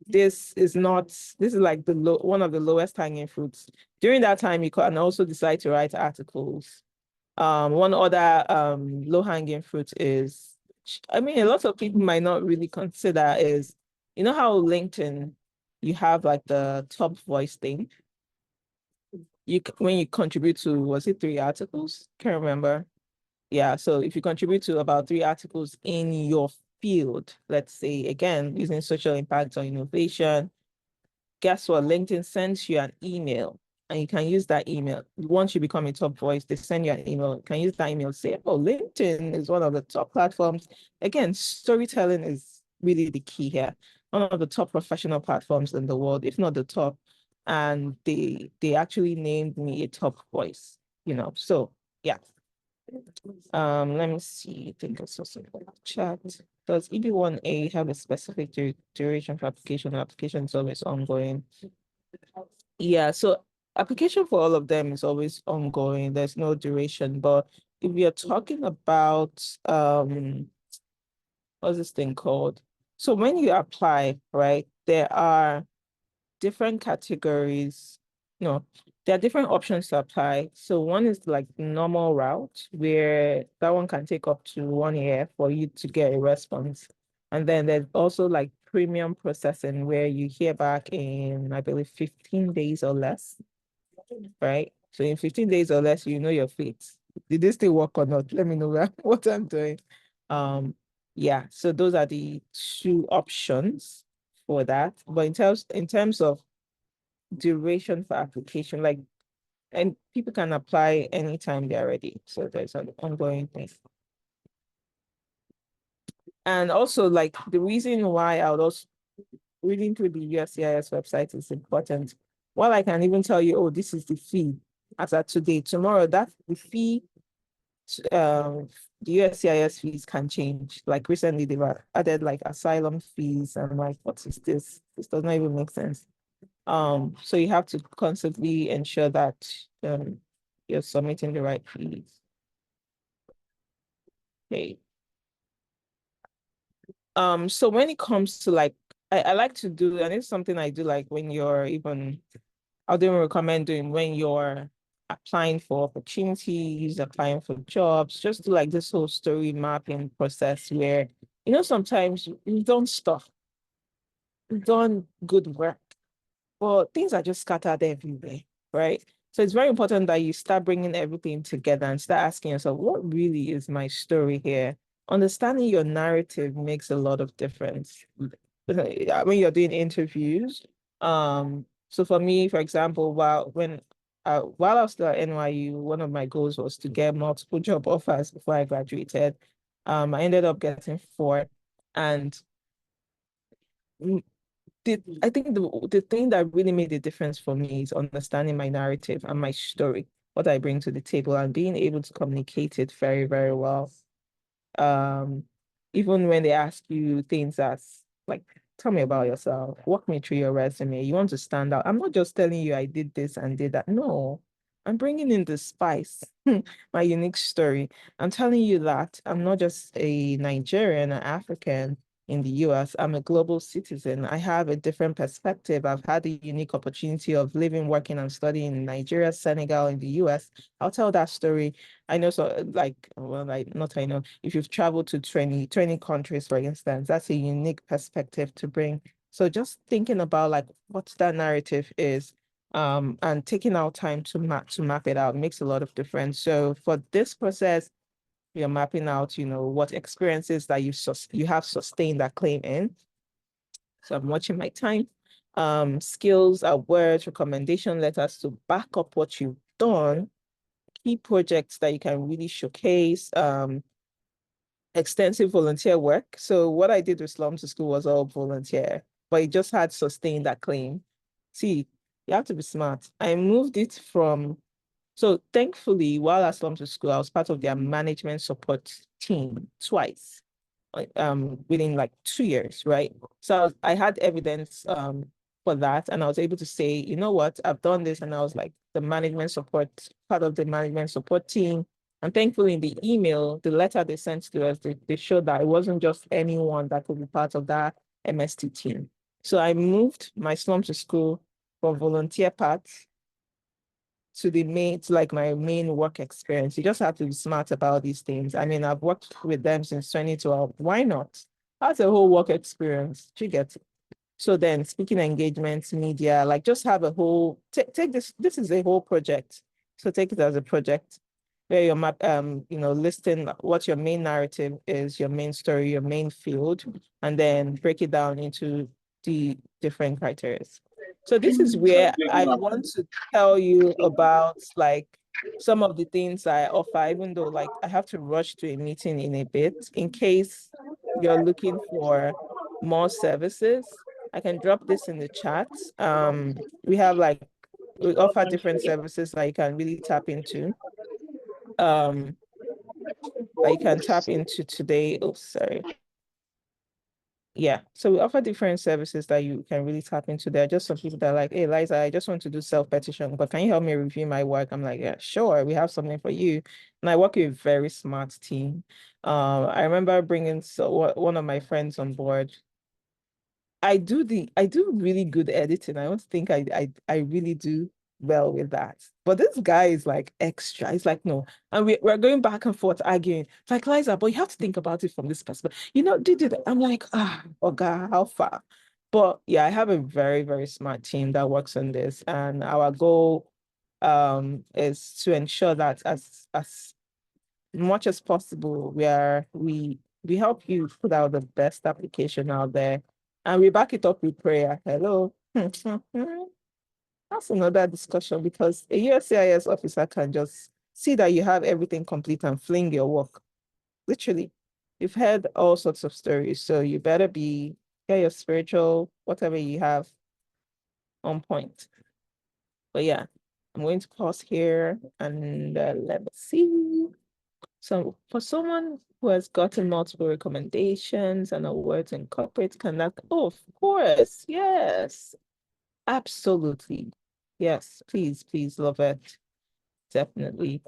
Speaker 2: This is like one of the lowest hanging fruits. During that time, you can also decide to write articles. One other low hanging fruit is, a lot of people might not really consider is, how LinkedIn, you have like the top voice thing. When you contribute to, was it 3 articles? Can't remember. Yeah, so if you contribute to about 3 articles in your field, let's say, again, using social impact or innovation, guess what? LinkedIn sends you an email, and you can use that email. Once you become a top voice, they send you an email. You can use that email to say, oh, LinkedIn is one of the top platforms. Again, storytelling is really the key here. One of the top professional platforms in the world, if not the top. And they actually named me a top voice, So yeah. Let me see. I think it's also in the chat. Does EB-1A have a specific duration for application? Application is always ongoing. Yeah, so application for all of them is always ongoing. There's no duration. But if you're talking about what's this thing called? So when you apply, right, there are different categories. No, there are different options to apply. So one is like normal route, where that one can take up to 1 year for you to get a response. And then there's also like premium processing, where you hear back in, I believe, 15 days or less, right? So in 15 days or less, you know your fate. Did this still work or not? Let me know what I'm doing. Yeah, so those are the 2 options for that. But in terms of duration for application, like and people can apply anytime they're ready. So there's an ongoing thing. And also, like, the reason why I would also reading through the USCIS website is important. While I can even tell you, oh, this is the fee as of today, tomorrow, that's the fee. The USCIS fees can change. Like recently, they've added like asylum fees. And like, what is this? This does not even make sense. So you have to constantly ensure that you're submitting the right fees. Okay. So when it comes to like, I like to do, and it's something I do like when you're even, I would even recommend doing when you're applying for opportunities, applying for jobs, just do like this whole story mapping process where, sometimes you've done stuff, you've done good work, but things are just scattered everywhere, right? So it's very important that you start bringing everything together and start asking yourself, what really is my story here? Understanding your narrative makes a lot of difference when you're doing interviews. So for me, for example, while I was still at NYU, one of my goals was to get multiple job offers before I graduated. I ended up getting 4, and I think the thing that really made the difference for me is understanding my narrative and my story, what I bring to the table, and being able to communicate it very, very well. Um, Even when they ask you things that's like, tell me about yourself, walk me through your resume. You want to stand out. I'm not just telling you I did this and did that. No, I'm bringing in the spice, my unique story. I'm telling you that I'm not just a Nigerian or African in the US. I'm a global citizen. I have a different perspective. I've had the unique opportunity of living, working, and studying in Nigeria, Senegal, in the US. I'll tell that story. I know, so like, well, like, not I know, if you've traveled to 20 countries, for instance, that's a unique perspective to bring. So just thinking about like what that narrative is, and taking our time to map it out makes a lot of difference. So for this process, you're mapping out, what experiences that you have sustained that claim in. So I'm watching my time. Skills, words, recommendation letters to back up what you've done, key projects that you can really showcase, extensive volunteer work. So what I did with Slum to School was all volunteer, but it just had sustained that claim. See, you have to be smart. I moved it from, so thankfully, while at Slum to School, I was part of their management support team twice, within like 2 years, right? So I had evidence for that, and I was able to say, you know what, I've done this, and I was like part of the management support team. And thankfully, in the email, the letter they sent to us, they showed that it wasn't just anyone that could be part of that MST team. So I moved my Slum to School from volunteer part to like my main work experience. You just have to be smart about these things. I mean, I've worked with them since 2012. Why not? That's a whole work experience. You get it. So then speaking engagements, media, like just have a whole, take this is a whole project. So take it as a project where you're listing what your main narrative is, your main story, your main field, and then break it down into the different criteria. So this is where I want to tell you about like some of the things I offer, even though like I have to rush to a meeting in a bit, in case you're looking for more services. I can drop this in the chat. We offer different services that you can really tap into. That you can tap into today. Oh, sorry. Yeah, so we offer different services that you can really tap into. There are just some people that are like, hey, Liza, I just want to do self-petition, but can you help me review my work? I'm like, yeah, sure, we have something for you. And I work with a very smart team. I remember bringing one of my friends on board. I do really good editing. I don't think I really do well with that. But this guy is like extra. He's like, no. And we're going back and forth arguing. It's like, Liza, but you have to think about it from this perspective. Did it. I'm like, oh God, how far? But yeah, I have a very, very smart team that works on this. And our goal is to ensure that as much as possible, we help you put out the best application out there, and we back it up with prayer. Hello. That's another discussion because a USCIS officer can just see that you have everything complete and fling your work. Literally, you've heard all sorts of stories, so you better get your spiritual, whatever you have, on point. But yeah, I'm going to pause here and let me see. So for someone who has gotten multiple recommendations and awards in corporate conduct, oh, of course, yes, absolutely. Yes, please love it. Definitely.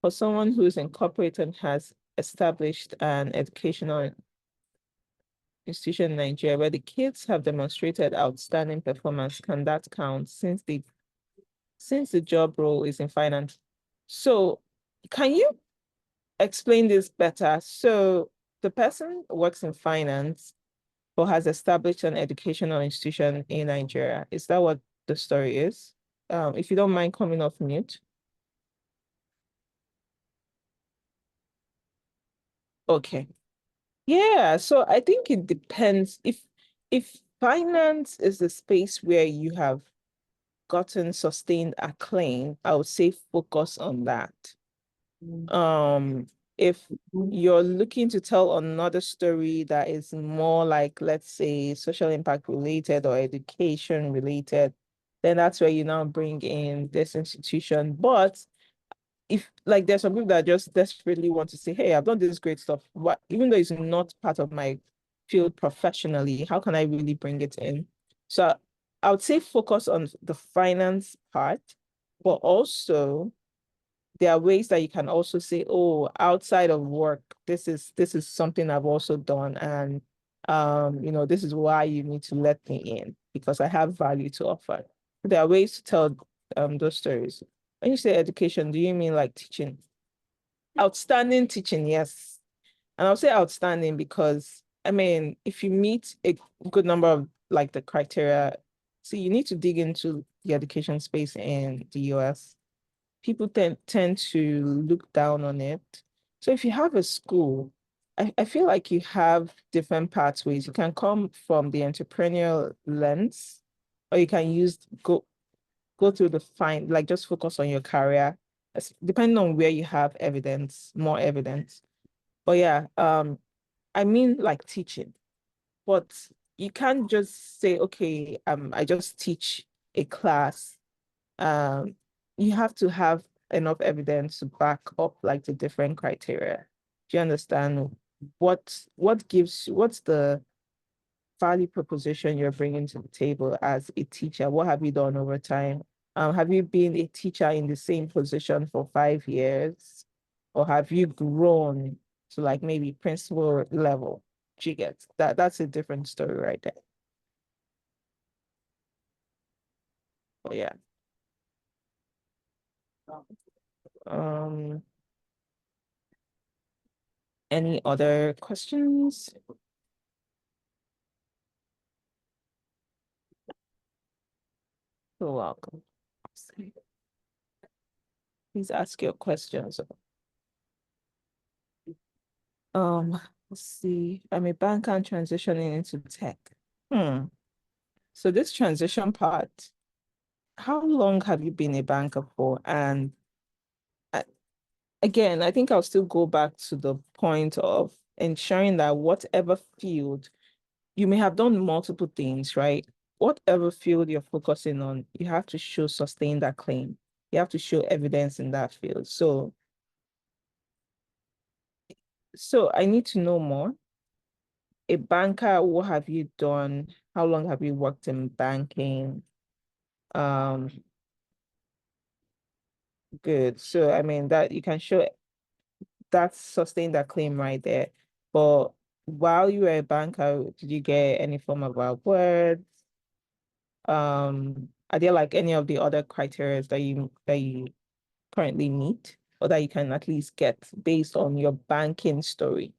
Speaker 2: For someone who's in corporate and has established an educational institution in Nigeria where the kids have demonstrated outstanding performance, can that count since the job role is in finance? So can you explain this better? So the person works in finance or has established an educational institution in Nigeria. Is that what the story is? If you don't mind coming off mute. Okay. Yeah, so I think it depends. If finance is the space where you have gotten sustained acclaim, I would say focus on that. If you're looking to tell another story that is more like, let's say, social impact related or education related, then that's where you now bring in this institution. But if like there's some people that just desperately want to say, hey, I've done this great stuff, what even though it's not part of my field professionally, how can I really bring it in? So I would say focus on the finance part, but also there are ways that you can also say, oh, outside of work, this is something I've also done. And this is why you need to let me in because I have value to offer. There are ways to tell those stories. When you say education, do you mean like teaching? Outstanding teaching, yes. And I'll say outstanding because I mean, if you meet a good number of like the criteria, see, you need to dig into the education space in the US. People tend to look down on it. So if you have a school, I feel like you have different pathways. You can come from the entrepreneurial lens, or you can go through the like just focus on your career, depending on where you have more evidence. But yeah, I mean like teaching, but you can't just say, okay, I just teach a class. Um, you have to have enough evidence to back up like the different criteria. Do you understand what's the value proposition you're bringing to the table as a teacher? What have you done over time? Have you been a teacher in the same position for 5 years? Or have you grown to like maybe principal level? Do you get that? That's a different story right there. But yeah. Um, any other questions? You're welcome. Please ask your questions. Let's see. I'm a banker and transitioning into tech. So this transition part, how long have you been a banker for? And again, I think I'll still go back to the point of ensuring that whatever field, you may have done multiple things, right? Whatever field you're focusing on, you have to sustain that claim. You have to show evidence in that field. So I need to know more. A banker, what have you done? How long have you worked in banking? Good. So I mean that you can show that sustain that claim right there. But while you were a banker, did you get any form of awards? Are there like any of the other criteria that you currently meet or that you can at least get based on your banking story?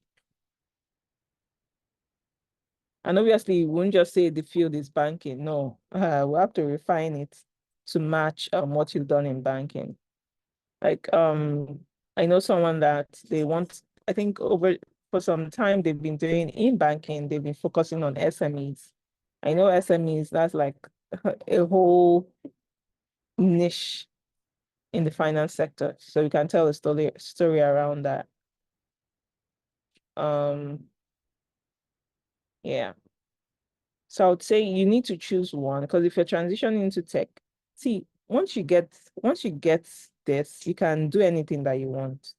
Speaker 2: And obviously, you wouldn't just say the field is banking. No, we'll have to refine it to match what you've done in banking. Like, I know someone that they want, I think for some time they've been doing in banking, they've been focusing on SMEs. I know SMEs, that's like a whole niche in the finance sector. So you can tell a story around that. Yeah. So I would say you need to choose one, because if you're transitioning into tech, see, once you get this, you can do anything that you want.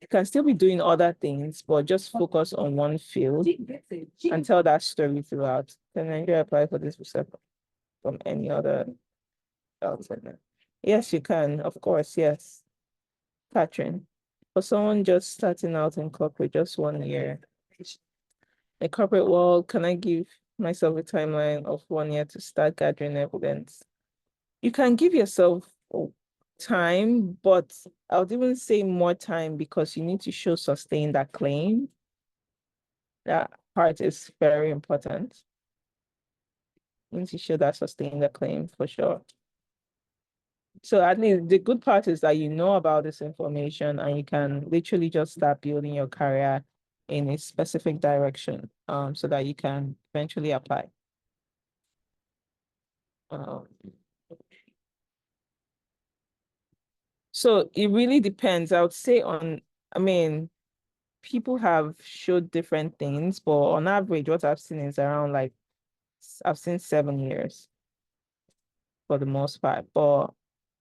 Speaker 2: You can still be doing other things, but just focus on one field and tell that story throughout. Can Nigeria apply for this visa from any other outside? Yes, you can, of course, yes. Catherine, for someone just starting out in corporate, just 1 year, a corporate world, can I give myself a timeline of 1 year to start gathering evidence? You can give yourself time, but I would even say more time, because you need to show sustain that claim. That part is very important. You need to show that sustain the claim for sure. So at least the good part is that you know about this information and you can literally just start building your career in a specific direction, so that you can eventually apply. So it really depends, I would say I mean, people have showed different things, but on average, what I've seen is around like, I've seen 7 years for the most part. But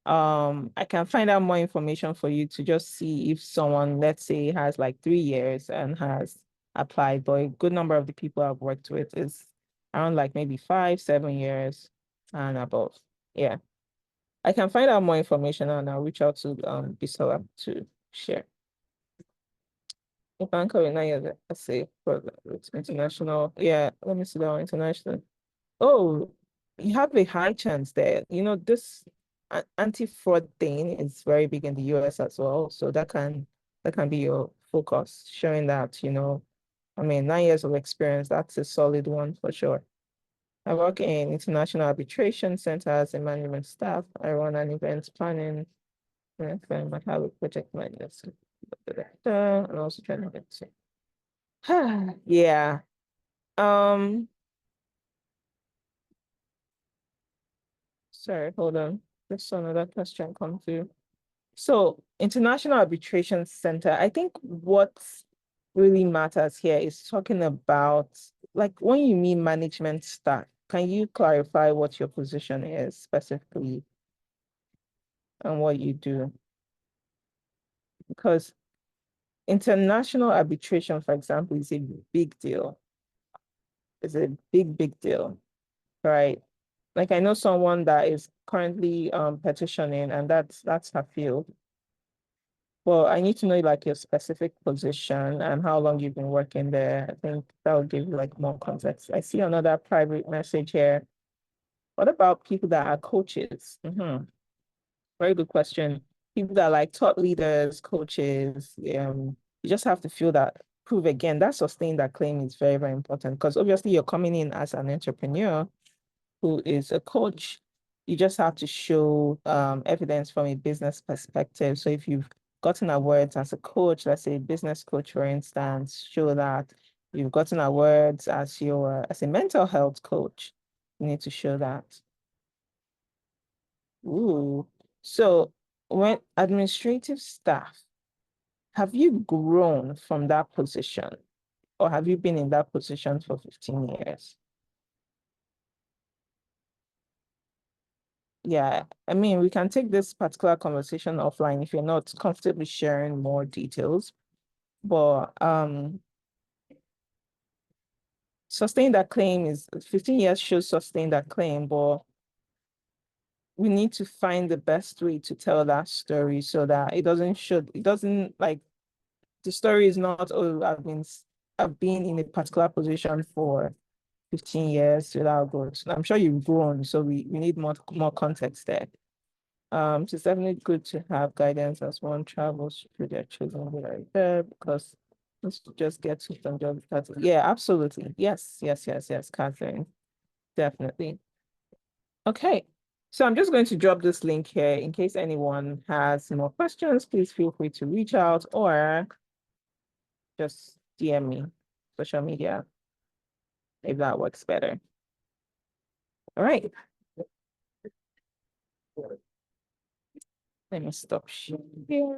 Speaker 2: I can find out more information for you to just see if someone, let's say, has like 3 years and has applied, but a good number of the people I've worked with is around like maybe 5, 7 years and above. Yeah. I can find out more information and I'll reach out to Bisola to share. Bank of Nigeria, I say for international. Yeah, let me see that one, international. Oh, you have a high chance there. You know, this anti-fraud thing is very big in the US as well. So that can be your focus, showing that, I mean, 9 years of experience, that's a solid one for sure. I work in international arbitration centers and management staff. I run an events planning firm. I have a project manager. And also trying to get to. Yeah. Sorry, hold on. There's another question come through. So International Arbitration Center, I think what really matters here is talking about, like, when you mean management staff, can you clarify what your position is specifically and what you do? Because international arbitration, for example, is a big deal. It's a big, big deal, right? Like, I know someone that is currently petitioning, and that's her field. Well, I need to know like your specific position and how long you've been working there. I think that will give you like more context. I see another private message here. What about people that are coaches? Very good question. People that are like top leaders, coaches, you just have to feel that, prove again, that sustain that claim is very, very important, because obviously you're coming in as an entrepreneur who is a coach. You just have to show evidence from a business perspective. So if you've gotten awards as a coach, let's say business coach, for instance, show that you've gotten awards as a mental health coach. You need to show that. Ooh. So when administrative staff, have you grown from that position, or have you been in that position for 15 years? Yeah, I mean, we can take this particular conversation offline if you're not comfortable sharing more details. But sustain that claim is 15 years should sustain that claim, but we need to find the best way to tell that story so that it doesn't like, the story is not, oh, I've been in a particular position for 15 years without growth. I'm sure you've grown, so we need more context there. It's definitely good to have guidance as one travels through their chosen way right there, because let's just get to some job. Yeah, absolutely. Yes, Catherine. Definitely. Okay. So I'm just going to drop this link here in case anyone has more questions. Please feel free to reach out or just DM me, social media, if that works better. All right. Let me stop sharing here.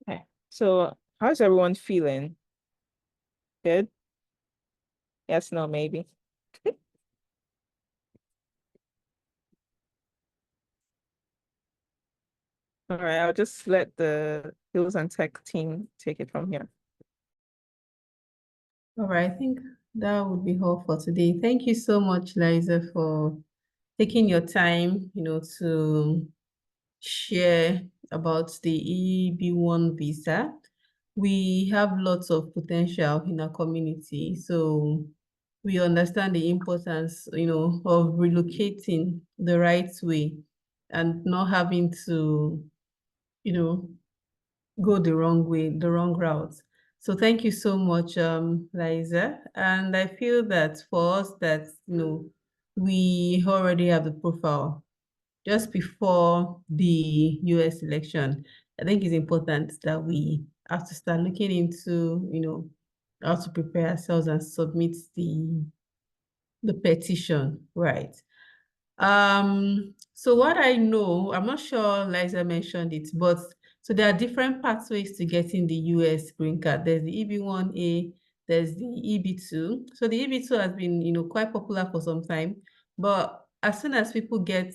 Speaker 2: Okay, so how's everyone feeling? Good? Yes, no, maybe. All right, I'll just let the Skills and Tech team take it from here.
Speaker 3: All right, I think that would be all for today. Thank you so much, Liza, for taking your time, to share about the EB-1 visa. We have lots of potential in our community, so we understand the importance, of relocating the right way and not having to, go the wrong way, the wrong route. So thank you so much, Liza. And I feel that for us that, we already have the profile just before the US election, I think it's important that we have to start looking into, how to prepare ourselves and submit the petition, right? So what I know, I'm not sure Liza mentioned it, but so there are different pathways to getting the US green card. There's the EB-1A, there's the EB-2. So the EB-2 has been, quite popular for some time, but as soon as people get,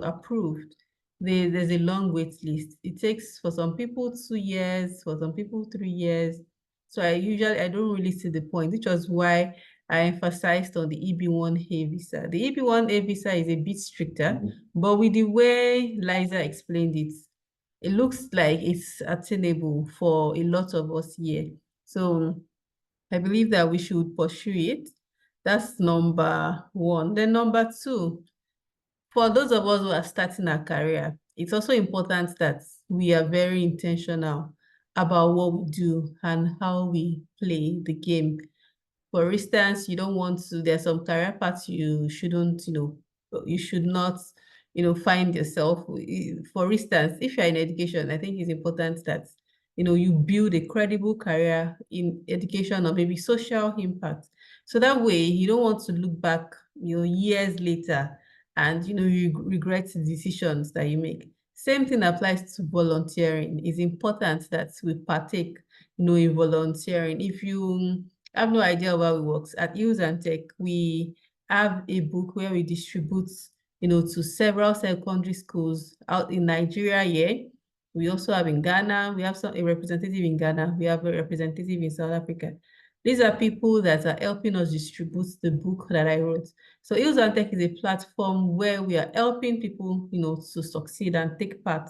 Speaker 3: approved, there's a long wait list. It takes for some people 2 years, for some people 3 years. So I don't really see the point, which was why I emphasized on the EB-1A visa. The EB-1A visa is a bit stricter, but with the way Liza explained it, it looks like it's attainable for a lot of us here. So I believe that we should pursue it. That's number one. Then number two, for those of us who are starting our career, it's also important that we are very intentional about what we do and how we play the game. For instance, you don't want to, there's some career paths you shouldn't, you should not, find yourself. For instance, if you're in education, I think it's important that, you build a credible career in education or maybe social impact. So that way you don't want to look back, years later and, you regret the decisions that you make. Same thing applies to volunteering. It's important that we partake, in volunteering. If you have no idea how it works, at Use and Tech, we have a book where we distribute, to several secondary schools out in Nigeria here. We also have in Ghana, we have a representative in Ghana, we have a representative in South Africa. These are people that are helping us distribute the book that I wrote. So Use and Tech is a platform where we are helping people, to succeed and take part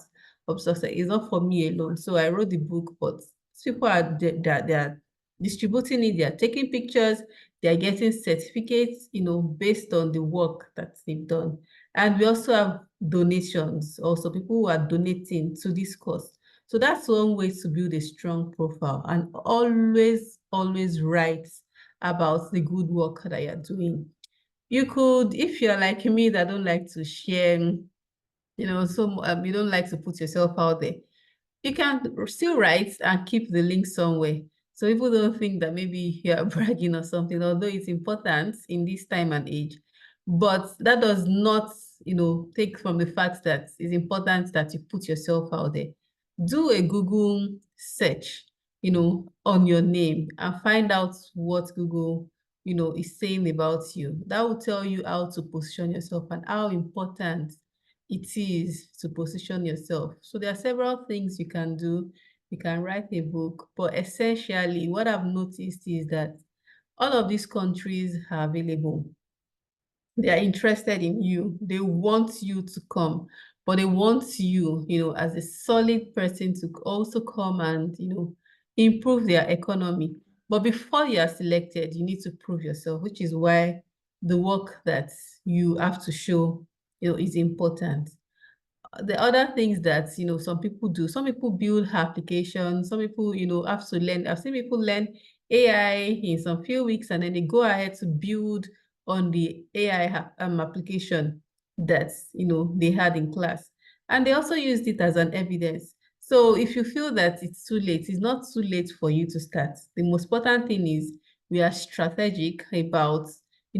Speaker 3: of success. It's not for me alone. So I wrote the book, but people are they are distributing it, they are taking pictures, they are getting certificates, based on the work that they've done. And we also have donations, also people who are donating to this cause. So that's one way to build a strong profile, and always write about the good work that you're doing. You could, if you're like me that don't like to share, you don't like to put yourself out there, you can still write and keep the link somewhere. So people don't think that maybe you're bragging or something, although it's important in this time and age. But that does not, take from the fact that it's important that you put yourself out there. Do a Google search, on your name and find out what Google, is saying about you. That will tell you how to position yourself and how important it is to position yourself. So there are several things you can do. You can write a book, but essentially what I've noticed is that all of these countries are available. They are interested in you. They want you to come, but they want you, as a solid person to also come and, improve their economy. But before you are selected, you need to prove yourself, which is why the work that you have to show, is important. The other things that some people do, some people build applications, some people have to learn. I've seen people learn AI in some few weeks and then they go ahead to build on the AI application that they had in class, and they also used it as an evidence. So if you feel that it's too late, it's not too late for you to start. The most important thing is we are strategic about,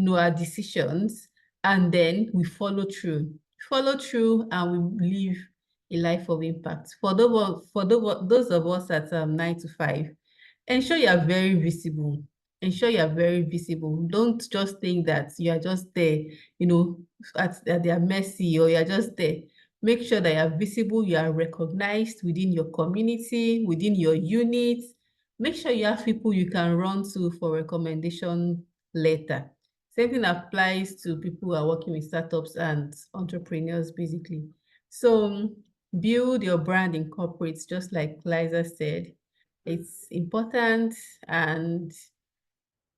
Speaker 3: our decisions, and then we follow through. And we live a life of impact. For those of us at 9 to 5, ensure you are very visible. Ensure you are very visible. Don't just think that you are just there, at their mercy, or you are just there. Make sure that you are visible, you are recognized within your community, within your unit. Make sure you have people you can run to for recommendation later. Same thing applies to people who are working with startups and entrepreneurs, basically. So build your brand in corporates, just like Liza said. It's important, and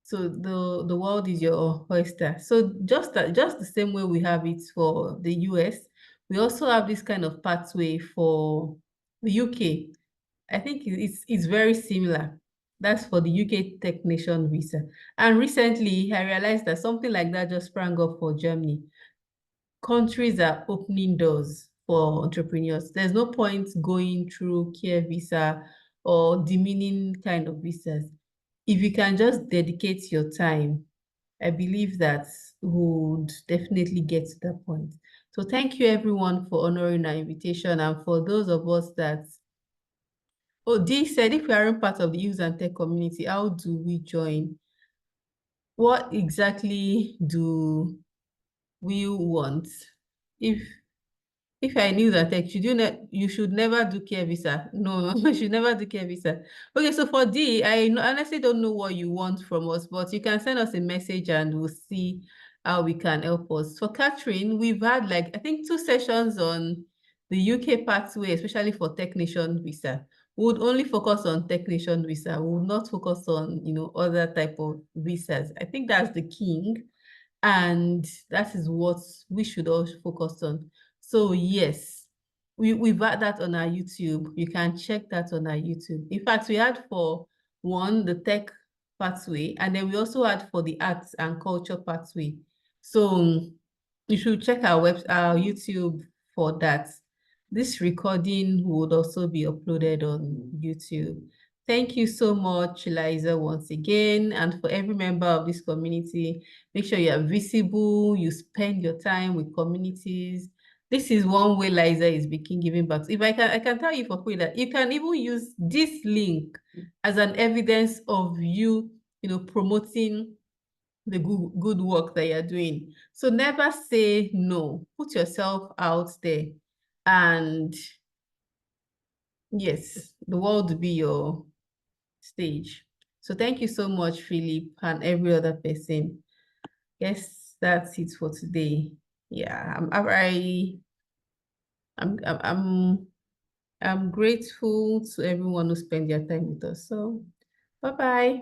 Speaker 3: so the world is your oyster. So just the same way we have it for the US, we also have this kind of pathway for the UK. I think it's very similar. That's for the UK technician visa. And recently, I realized that something like that just sprang up for Germany. Countries are opening doors for entrepreneurs. There's no point going through care visa or demeaning kind of visas. If you can just dedicate your time, I believe that would definitely get to that point. So thank you everyone for honoring our invitation, and for those of us that, Dee said, if we aren't part of the youth and tech community, how do we join? What exactly do we want? If I knew that tech, you should never do care visa. No, you should never do care visa. Okay, so for D, I honestly don't know what you want from us, but you can send us a message and we'll see how we can help us. For Catherine, we've had I think 2 sessions on the UK pathway, especially for technician visa. We would only focus on technician visa. We would not focus on, other type of visas. I think that's the king, and that is what we should all focus on. So yes, we've had that on our YouTube. You can check that on our YouTube. In fact, we had for one, the tech pathway, and then we also had for the arts and culture pathway. So you should check our YouTube for that. This recording would also be uploaded on YouTube. Thank you so much, Liza, once again. And for every member of this community, make sure you are visible, you spend your time with communities. This is one way Liza is making giving back. If I can tell you for free that you can even use this link as an evidence of you, promoting the good work that you're doing. So never say no. Put yourself out there. And yes, the world will be your stage. So thank you so much, Philip, and every other person. Yes, that's it for today. Yeah, I'm grateful to everyone who spent their time with us. So bye-bye.